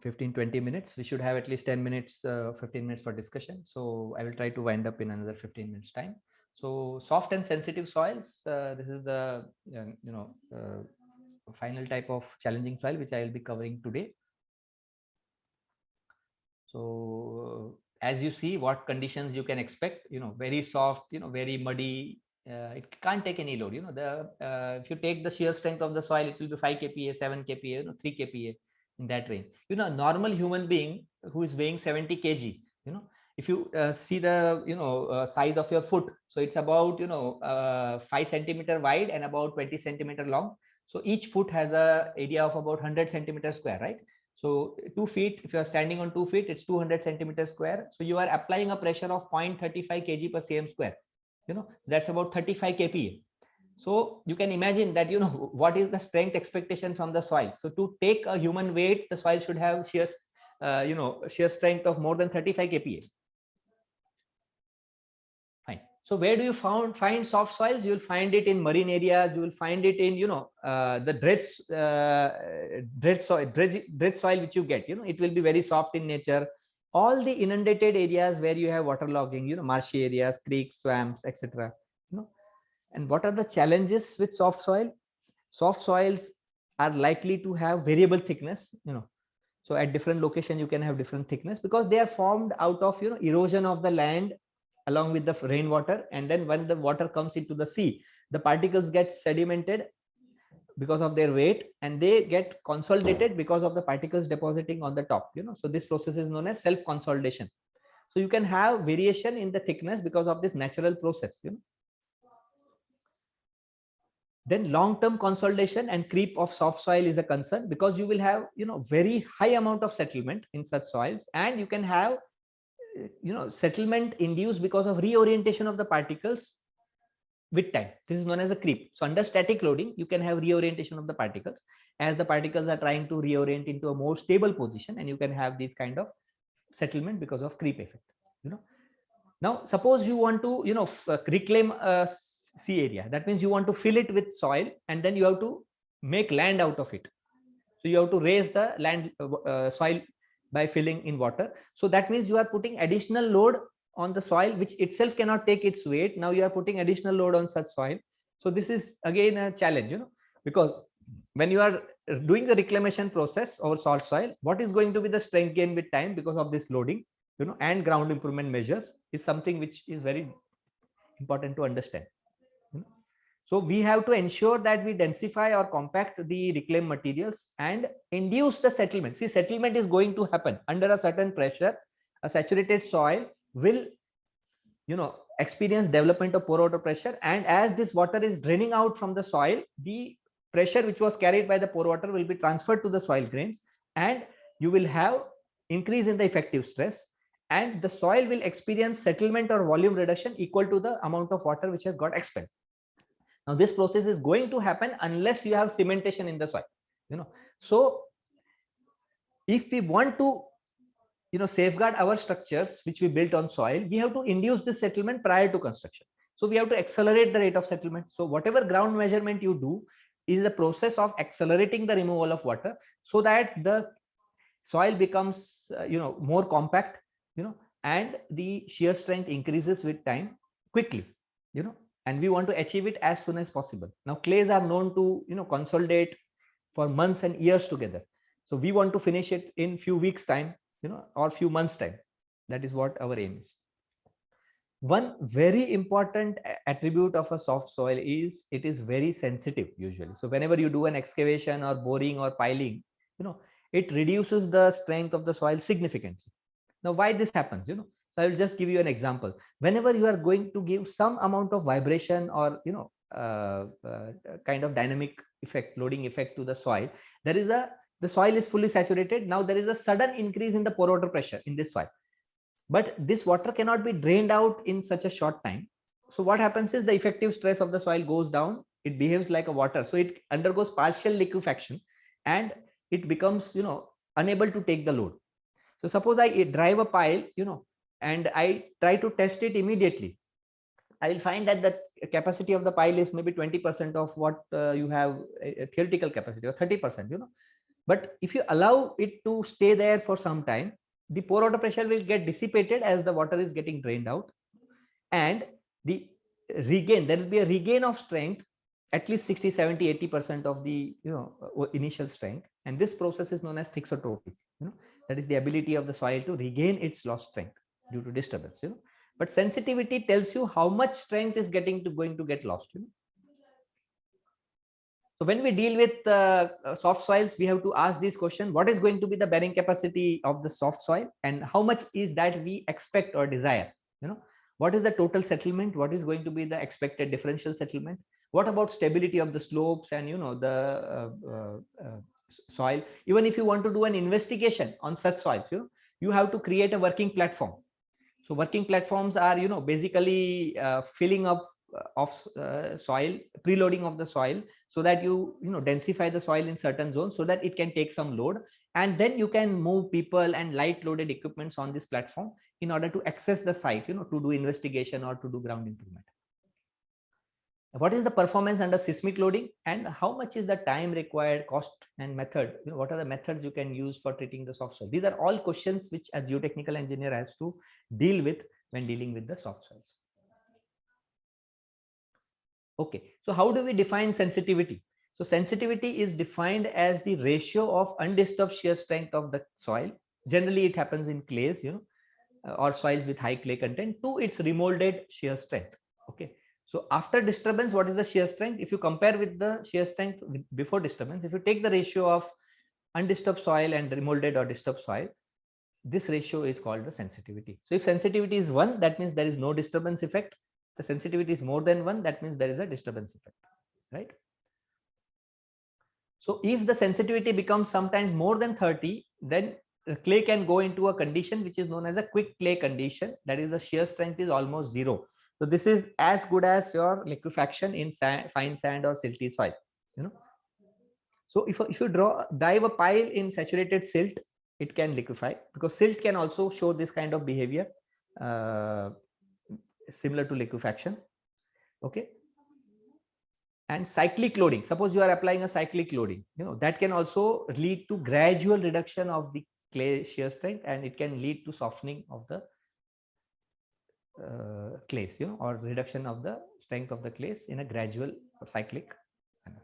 15-20 minutes. We should have at least 10 minutes, 15 minutes for discussion. So I will try to wind up in another 15 minutes time. So soft and sensitive soils, this is the final type of challenging soil which I will be covering today. So as you see, what conditions you can expect, very soft, very muddy, it can't take any load. If you take the shear strength of the soil, it will be 5 kPa, 7 kPa, 3 kPa, in that range. A normal human being who is weighing 70 kg, if you see the size of your foot, so it's about 5 centimeter wide and about 20 centimeter long. So each foot has a area of about 100 centimeter square, right? So 2 feet, if you are standing on 2 feet, it's 200 centimeters square. So you are applying a pressure of 0.35 kg per cm square. That's about 35 kPa. So you can imagine that, what is the strength expectation from the soil. So to take a human weight, the soil should have shear strength of more than 35 kPa. Fine. So where do you find soft soils? You will find it in marine areas. You will find it in, the dredge soil which you get. It will be very soft in nature. All the inundated areas where you have waterlogging, marshy areas, creeks, swamps, etc. And what are the challenges with soft soil? Soft soils are likely to have variable thickness. So at different locations you can have different thickness because they are formed out of erosion of the land along with the rainwater, and then when the water comes into the sea, the particles get sedimented because of their weight, and they get consolidated because of the particles depositing on the top. So this process is known as self consolidation. So you can have variation in the thickness because of this natural process. Then long-term consolidation and creep of soft soil is a concern because you will have very high amount of settlement in such soils, and you can have settlement induced because of reorientation of the particles with time. This is known as a creep. So under static loading, you can have reorientation of the particles as the particles are trying to reorient into a more stable position, and you can have this kind of settlement because of creep effect. Now suppose you want to reclaim a sea area. That means you want to fill it with soil, and then you have to make land out of it. So you have to raise the land soil by filling in water. So that means you are putting additional load on the soil which itself cannot take its weight. Now you are putting additional load on such soil. So this is again a challenge, because when you are doing the reclamation process over salt soil, what is going to be the strength gain with time because of this loading, and ground improvement measures is something which is very important to understand. So we have to ensure that we densify or compact the reclaimed materials and induce the settlement. See, settlement is going to happen under a certain pressure. A saturated soil will, experience development of pore water pressure. And as this water is draining out from the soil, the pressure which was carried by the pore water will be transferred to the soil grains, and you will have increase in the effective stress, and the soil will experience settlement or volume reduction equal to the amount of water which has got expelled. Now this process is going to happen unless you have cementation in the soil. So if we want to safeguard our structures which we built on soil, we have to induce this settlement prior to construction. So we have to accelerate the rate of settlement. So whatever ground measurement you do is the process of accelerating the removal of water so that the soil becomes more compact, and the shear strength increases with time quickly, and we want to achieve it as soon as possible. Now clays are known to consolidate for months and years together. So we want to finish it in few weeks time, or few months time. That is what our aim is. One very important attribute of a soft soil is it is very sensitive usually. So whenever you do an excavation or boring or piling, it reduces the strength of the soil significantly. Now why this happens? So I will just give you an example. Whenever you are going to give some amount of vibration or kind of dynamic effect, loading effect to the soil, the soil is fully saturated. Now there is a sudden increase in the pore water pressure in this soil, but this water cannot be drained out in such a short time. So what happens is the effective stress of the soil goes down. It behaves like a water, so it undergoes partial liquefaction and it becomes unable to take the load. So suppose I drive a pile and I try to test it immediately, I will find that the capacity of the pile is maybe 20% of what you have a theoretical capacity, or 30%. But if you allow it to stay there for some time, the pore water pressure will get dissipated as the water is getting drained out, and there will be a regain of strength, at least 60, 70, 80% of the initial strength. And this process is known as thixotropy. That is the ability of the soil to regain its lost strength due to disturbance. But sensitivity tells you how much strength is going to get lost. So when we deal with soft soils, we have to ask this question: what is going to be the bearing capacity of the soft soil, and how much is that we expect or desire? What is the total settlement? What is going to be the expected differential settlement? What about stability of the slopes and the soil? Even if you want to do an investigation on such soils, you have to create a working platform. So working platforms are basically filling up of soil, preloading of the soil, so that you densify the soil in certain zones so that it can take some load, and then you can move people and light loaded equipments on this platform in order to access the site, to do investigation or to do ground improvement. What is the performance under seismic loading, and how much is the time required, cost and method? What are the methods you can use for treating the soft soil? These are all questions which a geotechnical engineer has to deal with when dealing with the soft soils. Okay, so how do we define sensitivity? So sensitivity is defined as the ratio of undisturbed shear strength of the soil. Generally, it happens in clays, or soils with high clay content, to its remolded shear strength. Okay. So after disturbance, what is the shear strength? If you compare with the shear strength before disturbance, if you take the ratio of undisturbed soil and remolded or disturbed soil, this ratio is called the sensitivity. So if sensitivity is 1, that means there is no disturbance effect. The sensitivity is more than 1, that means there is a disturbance effect, right? So if the sensitivity becomes sometimes more than 30, then the clay can go into a condition which is known as a quick clay condition. That is, the shear strength is almost 0. So this is as good as your liquefaction in fine sand or silty soil. So if you dive a pile in saturated silt, it can liquefy, because silt can also show this kind of behavior similar to liquefaction. Okay. And cyclic loading, suppose you are applying a cyclic loading, that can also lead to gradual reduction of the clay shear strength, and it can lead to softening of the clays, or reduction of the strength of the clays in a gradual or cyclic manner.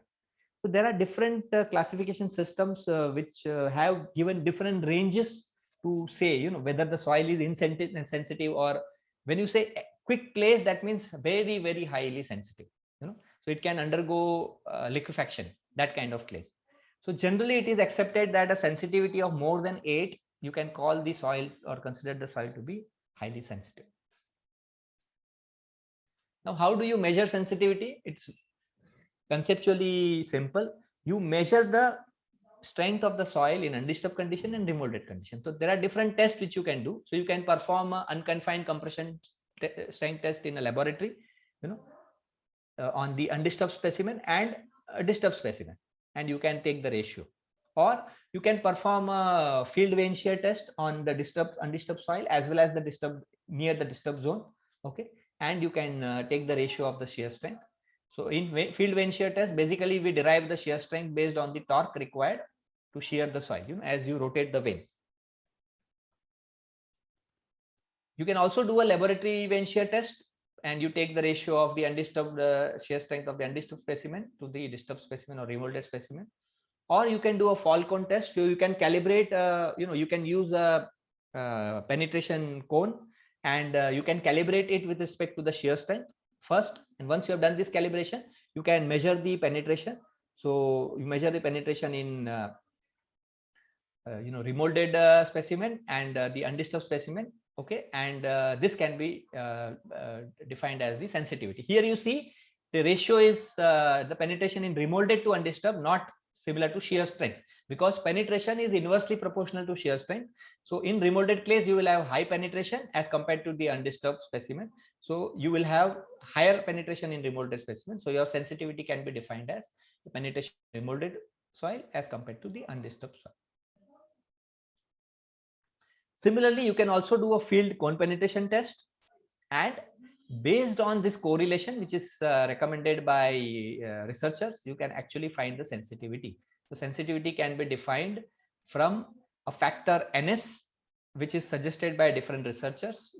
So there are different classification systems which have given different ranges to say, whether the soil is insensitive, or when you say quick clays, that means very, very highly sensitive, so it can undergo liquefaction, that kind of clays. So generally it is accepted that a sensitivity of more than 8, you can call the soil or consider the soil to be highly sensitive. Now, how do you measure sensitivity? It's conceptually simple. You measure the strength of the soil in undisturbed condition and remolded condition. So there are different tests which you can do. So you can perform an unconfined compression strength test in a laboratory, on the undisturbed specimen and a disturbed specimen, and you can take the ratio. Or you can perform a field vein shear test on the undisturbed soil as well as the near the disturbed zone. Okay, and you can take the ratio of the shear strength. So in field vein shear test, basically we derive the shear strength based on the torque required to shear the soil, as you rotate the vein. You can also do a laboratory vein shear test, and you take the ratio of the undisturbed shear strength of the undisturbed specimen to the disturbed specimen or remolded specimen. Or you can do a fall cone test. So you can calibrate, you can use a penetration cone, and you can calibrate it with respect to the shear strength first. And once you have done this calibration, you can measure the penetration. So you measure the penetration in remolded specimen and the undisturbed specimen. Okay, and this can be defined as the sensitivity. Here you see the ratio is the penetration in remolded to undisturbed, not similar to shear strength, because penetration is inversely proportional to shear strength. So in remolded clays, you will have high penetration as compared to the undisturbed specimen. So you will have higher penetration in remolded specimen. So your sensitivity can be defined as the penetration in remolded soil as compared to the undisturbed soil. Similarly, you can also do a field cone penetration test, and based on this correlation, which is recommended by researchers, you can actually find the sensitivity. So sensitivity can be defined from a factor NS, which is suggested by different researchers,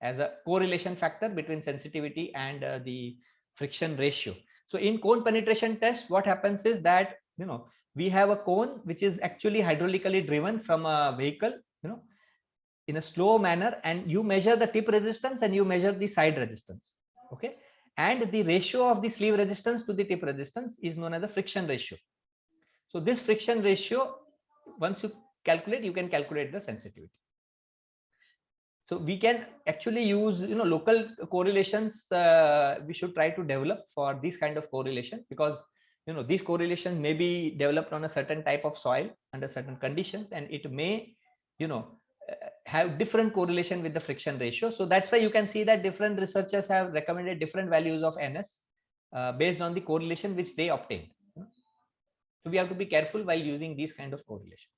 as a correlation factor between sensitivity and the friction ratio. So in cone penetration test, what happens is that, we have a cone which is actually hydraulically driven from a vehicle, in a slow manner, and you measure the tip resistance and you measure the side resistance. Okay, and the ratio of the sleeve resistance to the tip resistance is known as the friction ratio. So this friction ratio, once you calculate, you can calculate the sensitivity. So we can actually use local correlations. We should try to develop for this kind of correlation, because these correlations may be developed on a certain type of soil under certain conditions, and it may have different correlation with the friction ratio. So that's why you can see that different researchers have recommended different values of NS based on the correlation which they obtained. So we have to be careful while using these kind of correlations.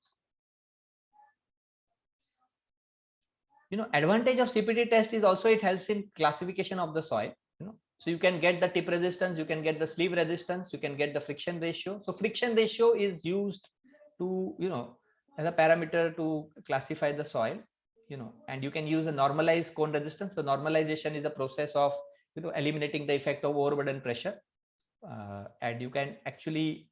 Advantage of CPT test is also it helps in classification of the soil. So you can get the tip resistance, you can get the sleeve resistance, you can get the friction ratio. So friction ratio is used to as a parameter to classify the soil, and you can use a normalized cone resistance. So normalization is the process of eliminating the effect of overburden pressure, and you can actually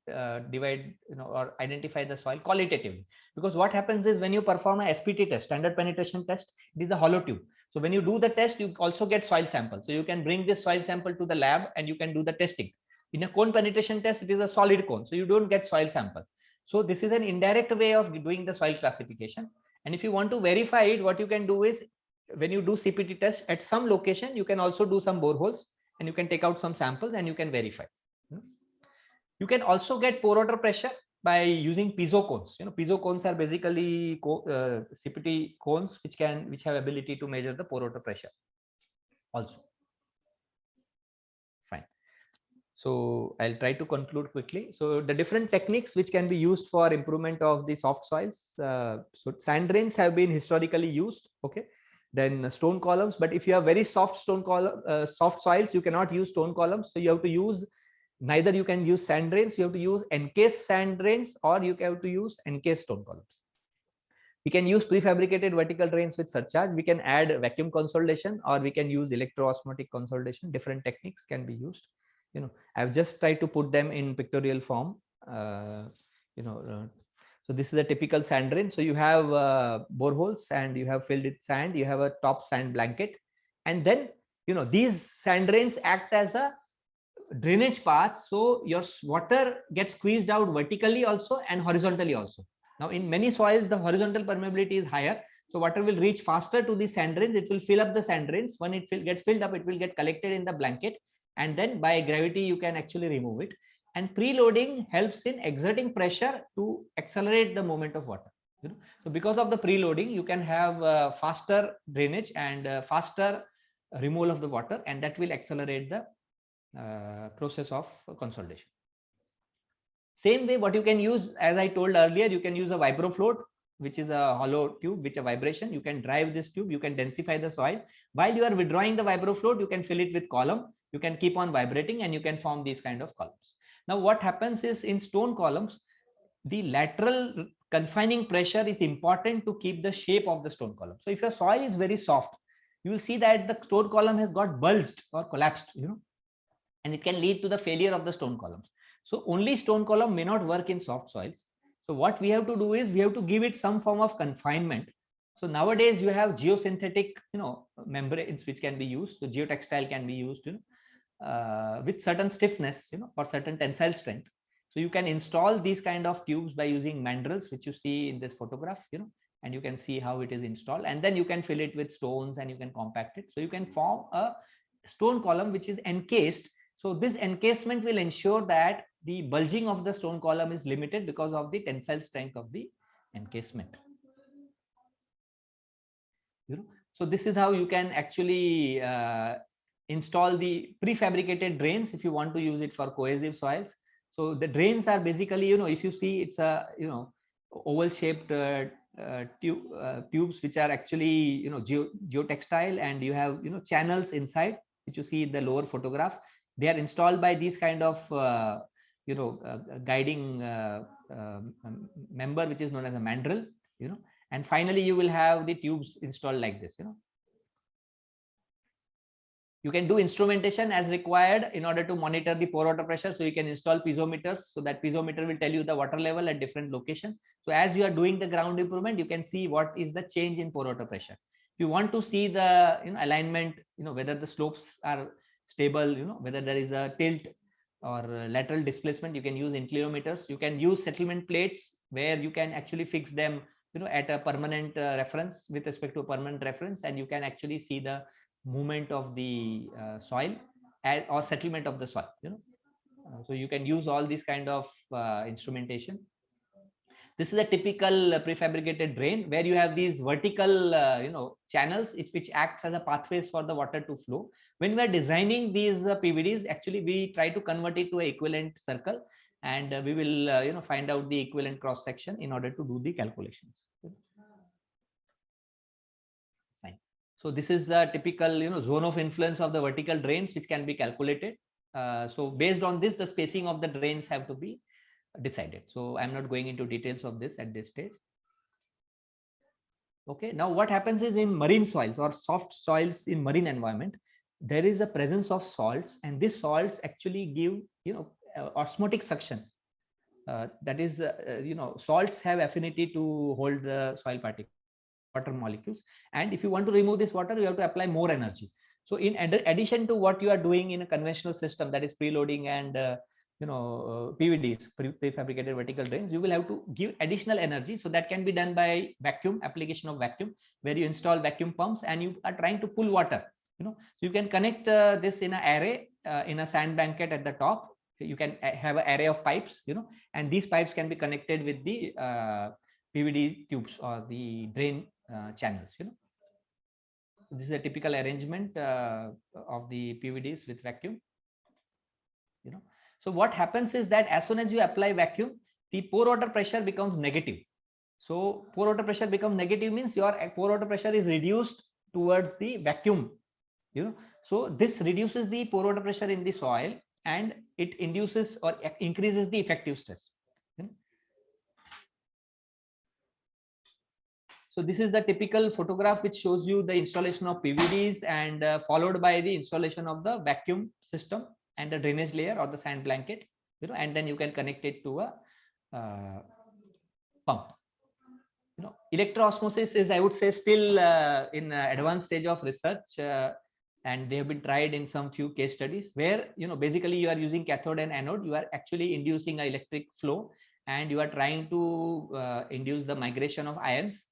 divide or identify the soil qualitatively, because what happens is when you perform a SPT test, standard penetration test, it is a hollow tube. So when you do the test, you also get soil sample. So you can bring this soil sample to the lab and you can do the testing. In a cone penetration test, it is a solid cone, so you don't get soil sample. So this is an indirect way of doing the soil classification. And if you want to verify it, what you can do is, when you do CPT test at some location, you can also do some boreholes and you can take out some samples and you can verify. You can also get pore water pressure by using piezo cones. Piezo cones are basically CPT cones which have ability to measure the pore water pressure also. Fine. So I'll try to conclude quickly. So the different techniques which can be used for improvement of the soft soils. So sand drains have been historically used. Okay. Then stone columns. But if you have very soft soft soils, you cannot use stone columns. So you have to use, neither you can use sand drains. You have to use encased sand drains, or you have to use encased stone columns. We can use prefabricated vertical drains with surcharge. We can add vacuum consolidation, or we can use electro-osmotic consolidation. Different techniques can be used. I've just tried to put them in pictorial form. So this is a typical sand drain. So you have boreholes and you have filled with sand. You have a top sand blanket, and then these sand drains act as a drainage path. So your water gets squeezed out vertically also and horizontally also. Now in many soils, the horizontal permeability is higher. So water will reach faster to the sand drains. It will fill up the sand drains. When it gets filled up, it will get collected in the blanket. And then by gravity, you can actually remove it. And preloading helps in exerting pressure to accelerate the movement of water. So because of the preloading, you can have faster drainage and faster removal of the water, and that will accelerate the process of consolidation. Same way, what you can use, as I told earlier, you can use a vibrofloat, which is a hollow tube which a vibration. You can drive this tube, you can densify the soil. While you are withdrawing the vibrofloat, you can fill it with column. You can keep on vibrating and you can form these kind of columns. Now what happens is, in stone columns, the lateral confining pressure is important to keep the shape of the stone column. So if your soil is very soft, you will see that the stone column has got bulged or collapsed, and it can lead to the failure of the stone columns. So only stone column may not work in soft soils. So what we have to do is we have to give it some form of confinement. So nowadays you have geosynthetic, membranes which can be used. So geotextile can be used, with certain stiffness, or certain tensile strength. So you can install these kind of tubes by using mandrels, which you see in this photograph, and you can see how it is installed, and then you can fill it with stones and you can compact it. So you can form a stone column which is encased. So this encasement will ensure that the bulging of the stone column is limited because of the tensile strength of the encasement. So this is how you can actually install the prefabricated drains if you want to use it for cohesive soils. So the drains are basically, if you see, it's a oval shaped tubes which are actually geotextile, and you have channels inside, which you see in the lower photograph. They are installed by these kind of guiding member, which is known as a mandrel, and finally you will have the tubes installed like this. You can do instrumentation as required in order to monitor the pore water pressure. So you can install piezometers, so that piezometer will tell you the water level at different locations. So as you are doing the ground improvement, you can see what is the change in pore water pressure. If you want to see the alignment, whether the slopes are stable, whether there is a tilt or lateral displacement, you can use inclinometers. You can use settlement plates where you can actually fix them at a permanent reference, with respect to a permanent reference, and you can actually see the movement of the soil or settlement of the soil. So you can use all these kind of instrumentation. This is a typical prefabricated drain where you have these vertical channels which acts as a pathways for the water to flow. When we are designing these PVDs, actually we try to convert it to an equivalent circle, and we will find out the equivalent cross section in order to do the calculations. Fine. So this is a typical zone of influence of the vertical drains, which can be calculated. So based on this, the spacing of the drains have to be decided. So I'm not going into details of this at this stage. Okay, now what happens is, in marine soils or soft soils in marine environment, there is a presence of salts, and these salts actually give osmotic suction. That is, salts have affinity to hold the soil particles, water molecules, and if you want to remove this water, you have to apply more energy. So in addition to what you are doing in a conventional system, that is preloading and PVDs, prefabricated vertical drains, you will have to give additional energy. So that can be done by vacuum, application of vacuum, where you install vacuum pumps and you are trying to pull water. So you can connect this in an array in a sand blanket at the top. You can have an array of pipes, and these pipes can be connected with the PVD tubes or the drain channels. This is a typical arrangement of the PVDs with vacuum. So what happens is that as soon as you apply vacuum, the pore water pressure becomes negative. So pore water pressure becomes negative means your pore water pressure is reduced towards the vacuum. So this reduces the pore water pressure in the soil, and it induces or increases the effective stress. So this is the typical photograph which shows you the installation of PVDs, and followed by the installation of the vacuum system and the drainage layer or the sand blanket, and then you can connect it to a pump. Electroosmosis is, I would say, still in advanced stage of research, and they have been tried in some few case studies where basically you are using cathode and anode. You are actually inducing an electric flow, and you are trying to induce the migration of ions,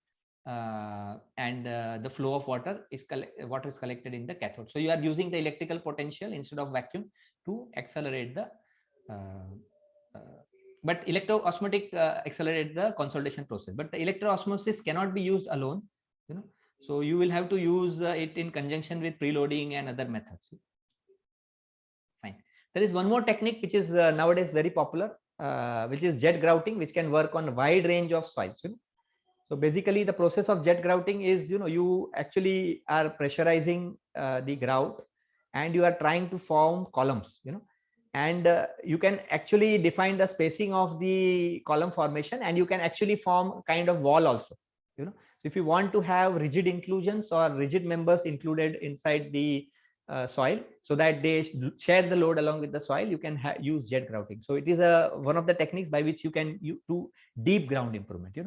and the flow of water is collected in the cathode. So you are using the electrical potential instead of vacuum to accelerate the but electroosmotic accelerate the consolidation process. But the electroosmosis cannot be used alone, so you will have to use it in conjunction with preloading and other methods. Fine. There is one more technique which is nowadays very popular, which is jet grouting, which can work on a wide range of soils. So basically the process of jet grouting is, you actually are pressurizing the grout, and you are trying to form columns, and you can actually define the spacing of the column formation, and you can actually form kind of wall also. So if you want to have rigid inclusions or rigid members included inside the soil, so that they share the load along with the soil, you can use jet grouting. So it is one of the techniques by which you can do deep ground improvement.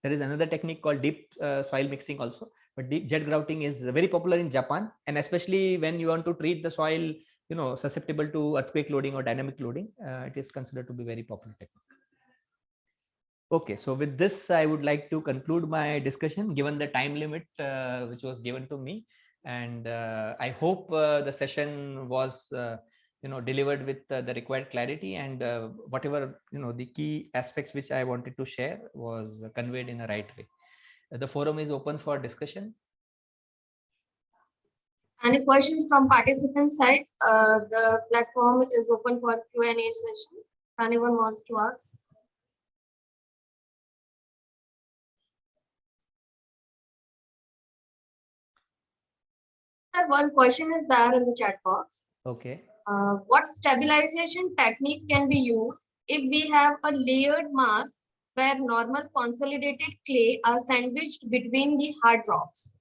There is another technique called deep soil mixing also, but deep jet grouting is very popular in Japan, and especially when you want to treat the soil susceptible to earthquake loading or dynamic loading, it is considered to be very popular technique. Okay, so with this, I would like to conclude my discussion given the time limit which was given to me. And I hope the session was delivered with the required clarity, and whatever the key aspects which I wanted to share was conveyed in a right way. The forum is open for discussion. Any questions from participant sides? The platform is open for Q&A session. If anyone wants to ask. One question is there in the chat box. Okay. What stabilization technique can be used if we have a layered mass where normal consolidated clay are sandwiched between the hard rocks?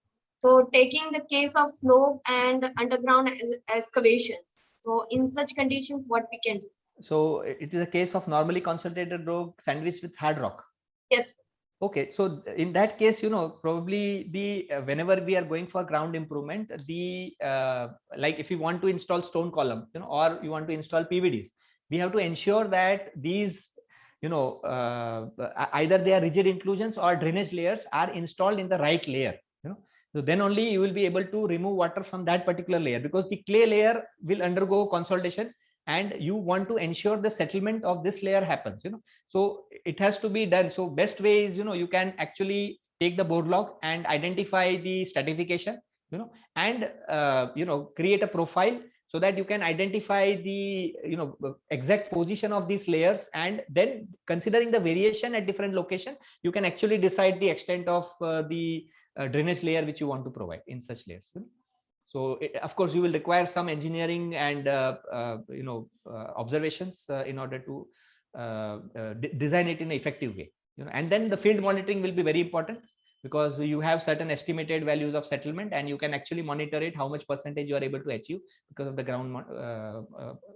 So taking the case of slope and underground excavations. So in such conditions, what we can do? So it is a case of normally consolidated rock sandwiched with hard rock. Yes. Okay, so in that case, probably the whenever we are going for ground improvement, the like if you want to install stone column, or you want to install PVDs, we have to ensure that these, either they are rigid inclusions or drainage layers are installed in the right layer. So then only you will be able to remove water from that particular layer, because the clay layer will undergo consolidation, and you want to ensure the settlement of this layer happens. So it has to be done. So best way is, you can actually take the bore log and identify the stratification, and create a profile so that you can identify the exact position of these layers, and then considering the variation at different location, you can actually decide the extent of the drainage layer which you want to provide in such layers. So of course you will require some engineering and observations in order to design it in an effective way. And then the field monitoring will be very important, because you have certain estimated values of settlement, and you can actually monitor it, how much percentage you are able to achieve because of the ground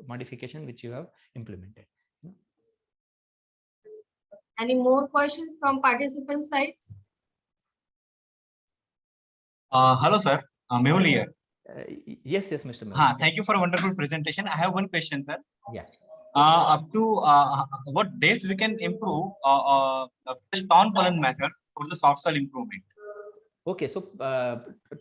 modification which you have implemented. Any more questions from participant sides? Hello, sir. Mehul here. Yes, Mr. Mehul. Thank you for a wonderful presentation. I have one question, sir. Yeah. Up to what depth we can improve the stone column method for the soft soil improvement? Okay, so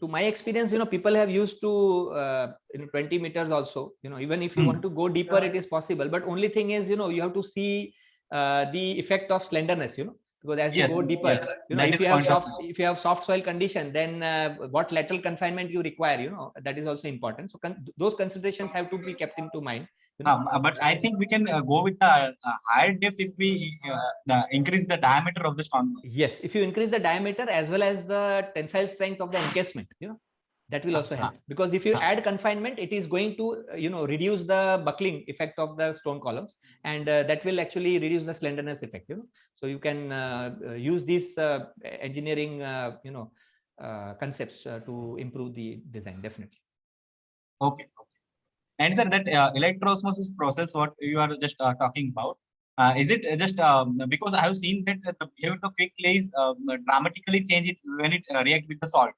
to my experience, people have used to 20 meters also. Even if you want to go deeper, it is possible. But only thing is, you have to see the effect of slenderness. Because as you go deeper, if you have soft soil condition, then what lateral confinement you require, that is also important. So those considerations have to be kept into mind. But I think we can go with a higher depth if we increase the diameter of the stone. Yes, if you increase the diameter as well as the tensile strength of the encasement, that will also help. Because if you add confinement, it is going to reduce the buckling effect of the stone columns, and that will actually reduce the slenderness effect. So you can use these engineering concepts to improve the design, definitely. Okay. And sir, that electroosmosis process, what you are just talking about, is it just because I have seen that the behavior of the quick clays dramatically change it when it reacts with the salt.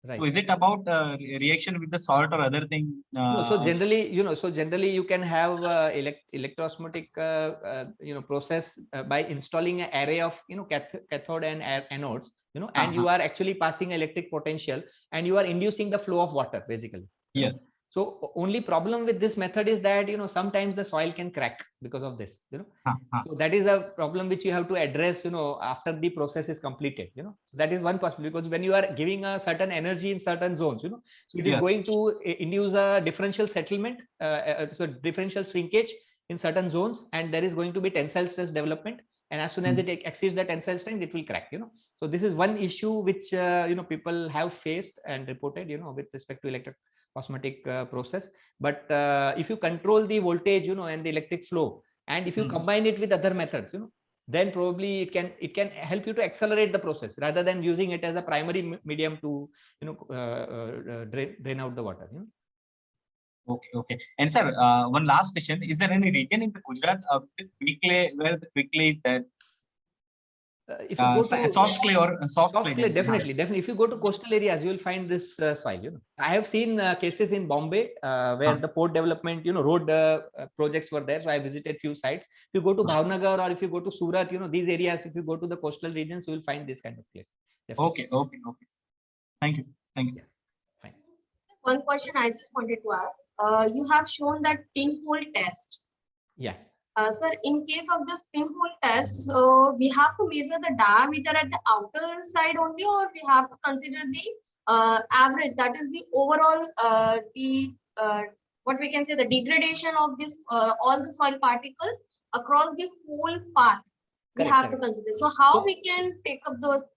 Right. So is it about reaction with the salt or other thing? No, so generally, you can have electroosmotic process by installing an array of cathode and anodes, and you are actually passing electric potential, and you are inducing the flow of water basically. Yes. So only problem with this method is that sometimes the soil can crack because of this. So that is a problem which you have to address after the process is completed. So that is one possibility, because when you are giving a certain energy in certain zones, so it is going to induce a differential settlement, so differential shrinkage in certain zones, and there is going to be tensile stress development, and as soon as it exceeds the tensile strength, it will crack. So this is one issue which people have faced and reported with respect to electroosmotic process. But if you control the voltage and the electric flow, and if you combine it with other methods, then probably it can help you to accelerate the process rather than using it as a primary medium to drain out the water. Okay. And sir, one last question: is there any region in the Gujarat where the quick clay is there? if you go to soft clay or soft clay. then. definitely. If you go to coastal areas, you will find this soil. I have seen cases in Bombay where the port development, road projects were there. So I visited few sites. If you go to Bhavnagar or if you go to Surat, these areas, if you go to the coastal regions, you will find this kind of place. Okay. Thank you. Fine. One question I just wanted to ask. You have shown that pinhole test. Yeah. Sir, in case of this pinhole test, so we have to measure the diameter at the outer side only, or we have to consider the average, that is the overall, what we can say, the degradation of this all the soil particles across the whole path. We Correct, have correct. to consider. So how So- we can take up those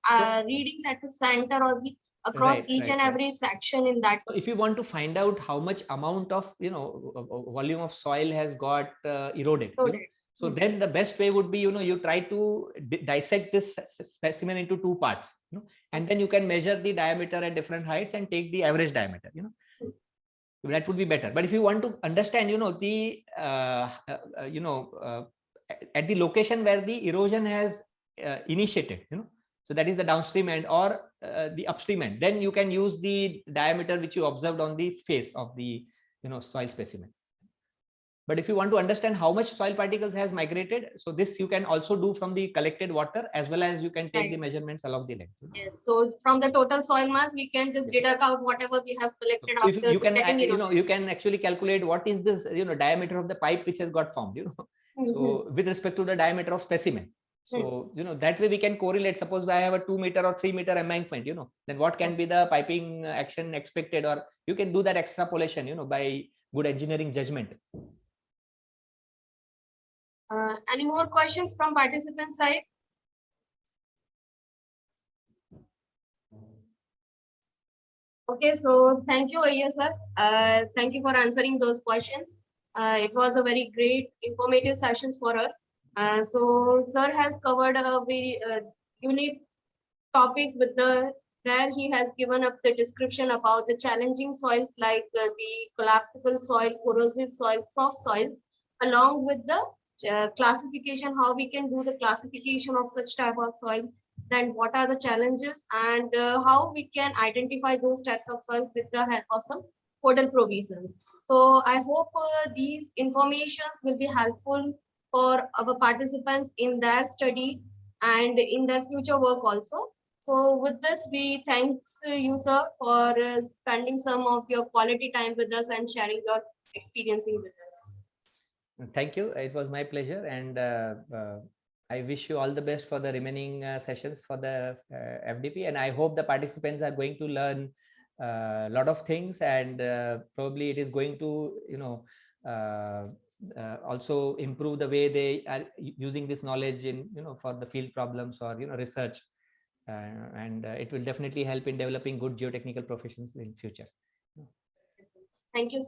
readings at the center or the across Right, each right, and right. every section in that? So if you want to find out how much amount of volume of soil has got eroded, so then the best way would be you try to dissect this specimen into two parts, and then you can measure the diameter at different heights and take the average diameter. That would be better. But if you want to understand the at the location where the erosion has initiated, so that is the downstream end or the upstream end, then you can use the diameter which you observed on the face of the soil specimen. But if you want to understand how much soil particles has migrated, so this you can also do from the collected water, as well as you can take the measurements along the length. Yes, so from the total soil mass, we can just deduct out whatever we have collected So after you can getting eroded. you can actually calculate what is this diameter of the pipe which has got formed. So with respect to the diameter of specimen. So that way we can correlate. Suppose I have a 2 meter or 3 meter embankment, then what can be the piping action expected, or you can do that extrapolation, by good engineering judgment. Any more questions from participant side? Okay, so thank you, Ayya sir. Thank you for answering those questions. It was a very great informative sessions for us. So sir has covered a very unique topic where he has given up the description about the challenging soils like the collapsible soil, corrosive soil, soft soil, along with the classification, how we can do the classification of such type of soils, then what are the challenges, and how we can identify those types of soils with the help of some codal provisions. So I hope these informations will be helpful for our participants in their studies and in their future work also. So with this, we thanks you, sir, for spending some of your quality time with us and sharing your experiencing with us. Thank you. It was my pleasure, and I wish you all the best for the remaining sessions for the FDP, and I hope the participants are going to learn a lot of things, and probably it is going to also improve the way they are using this knowledge in for the field problems or research, and it will definitely help in developing good geotechnical professions in future. Thank you, sir.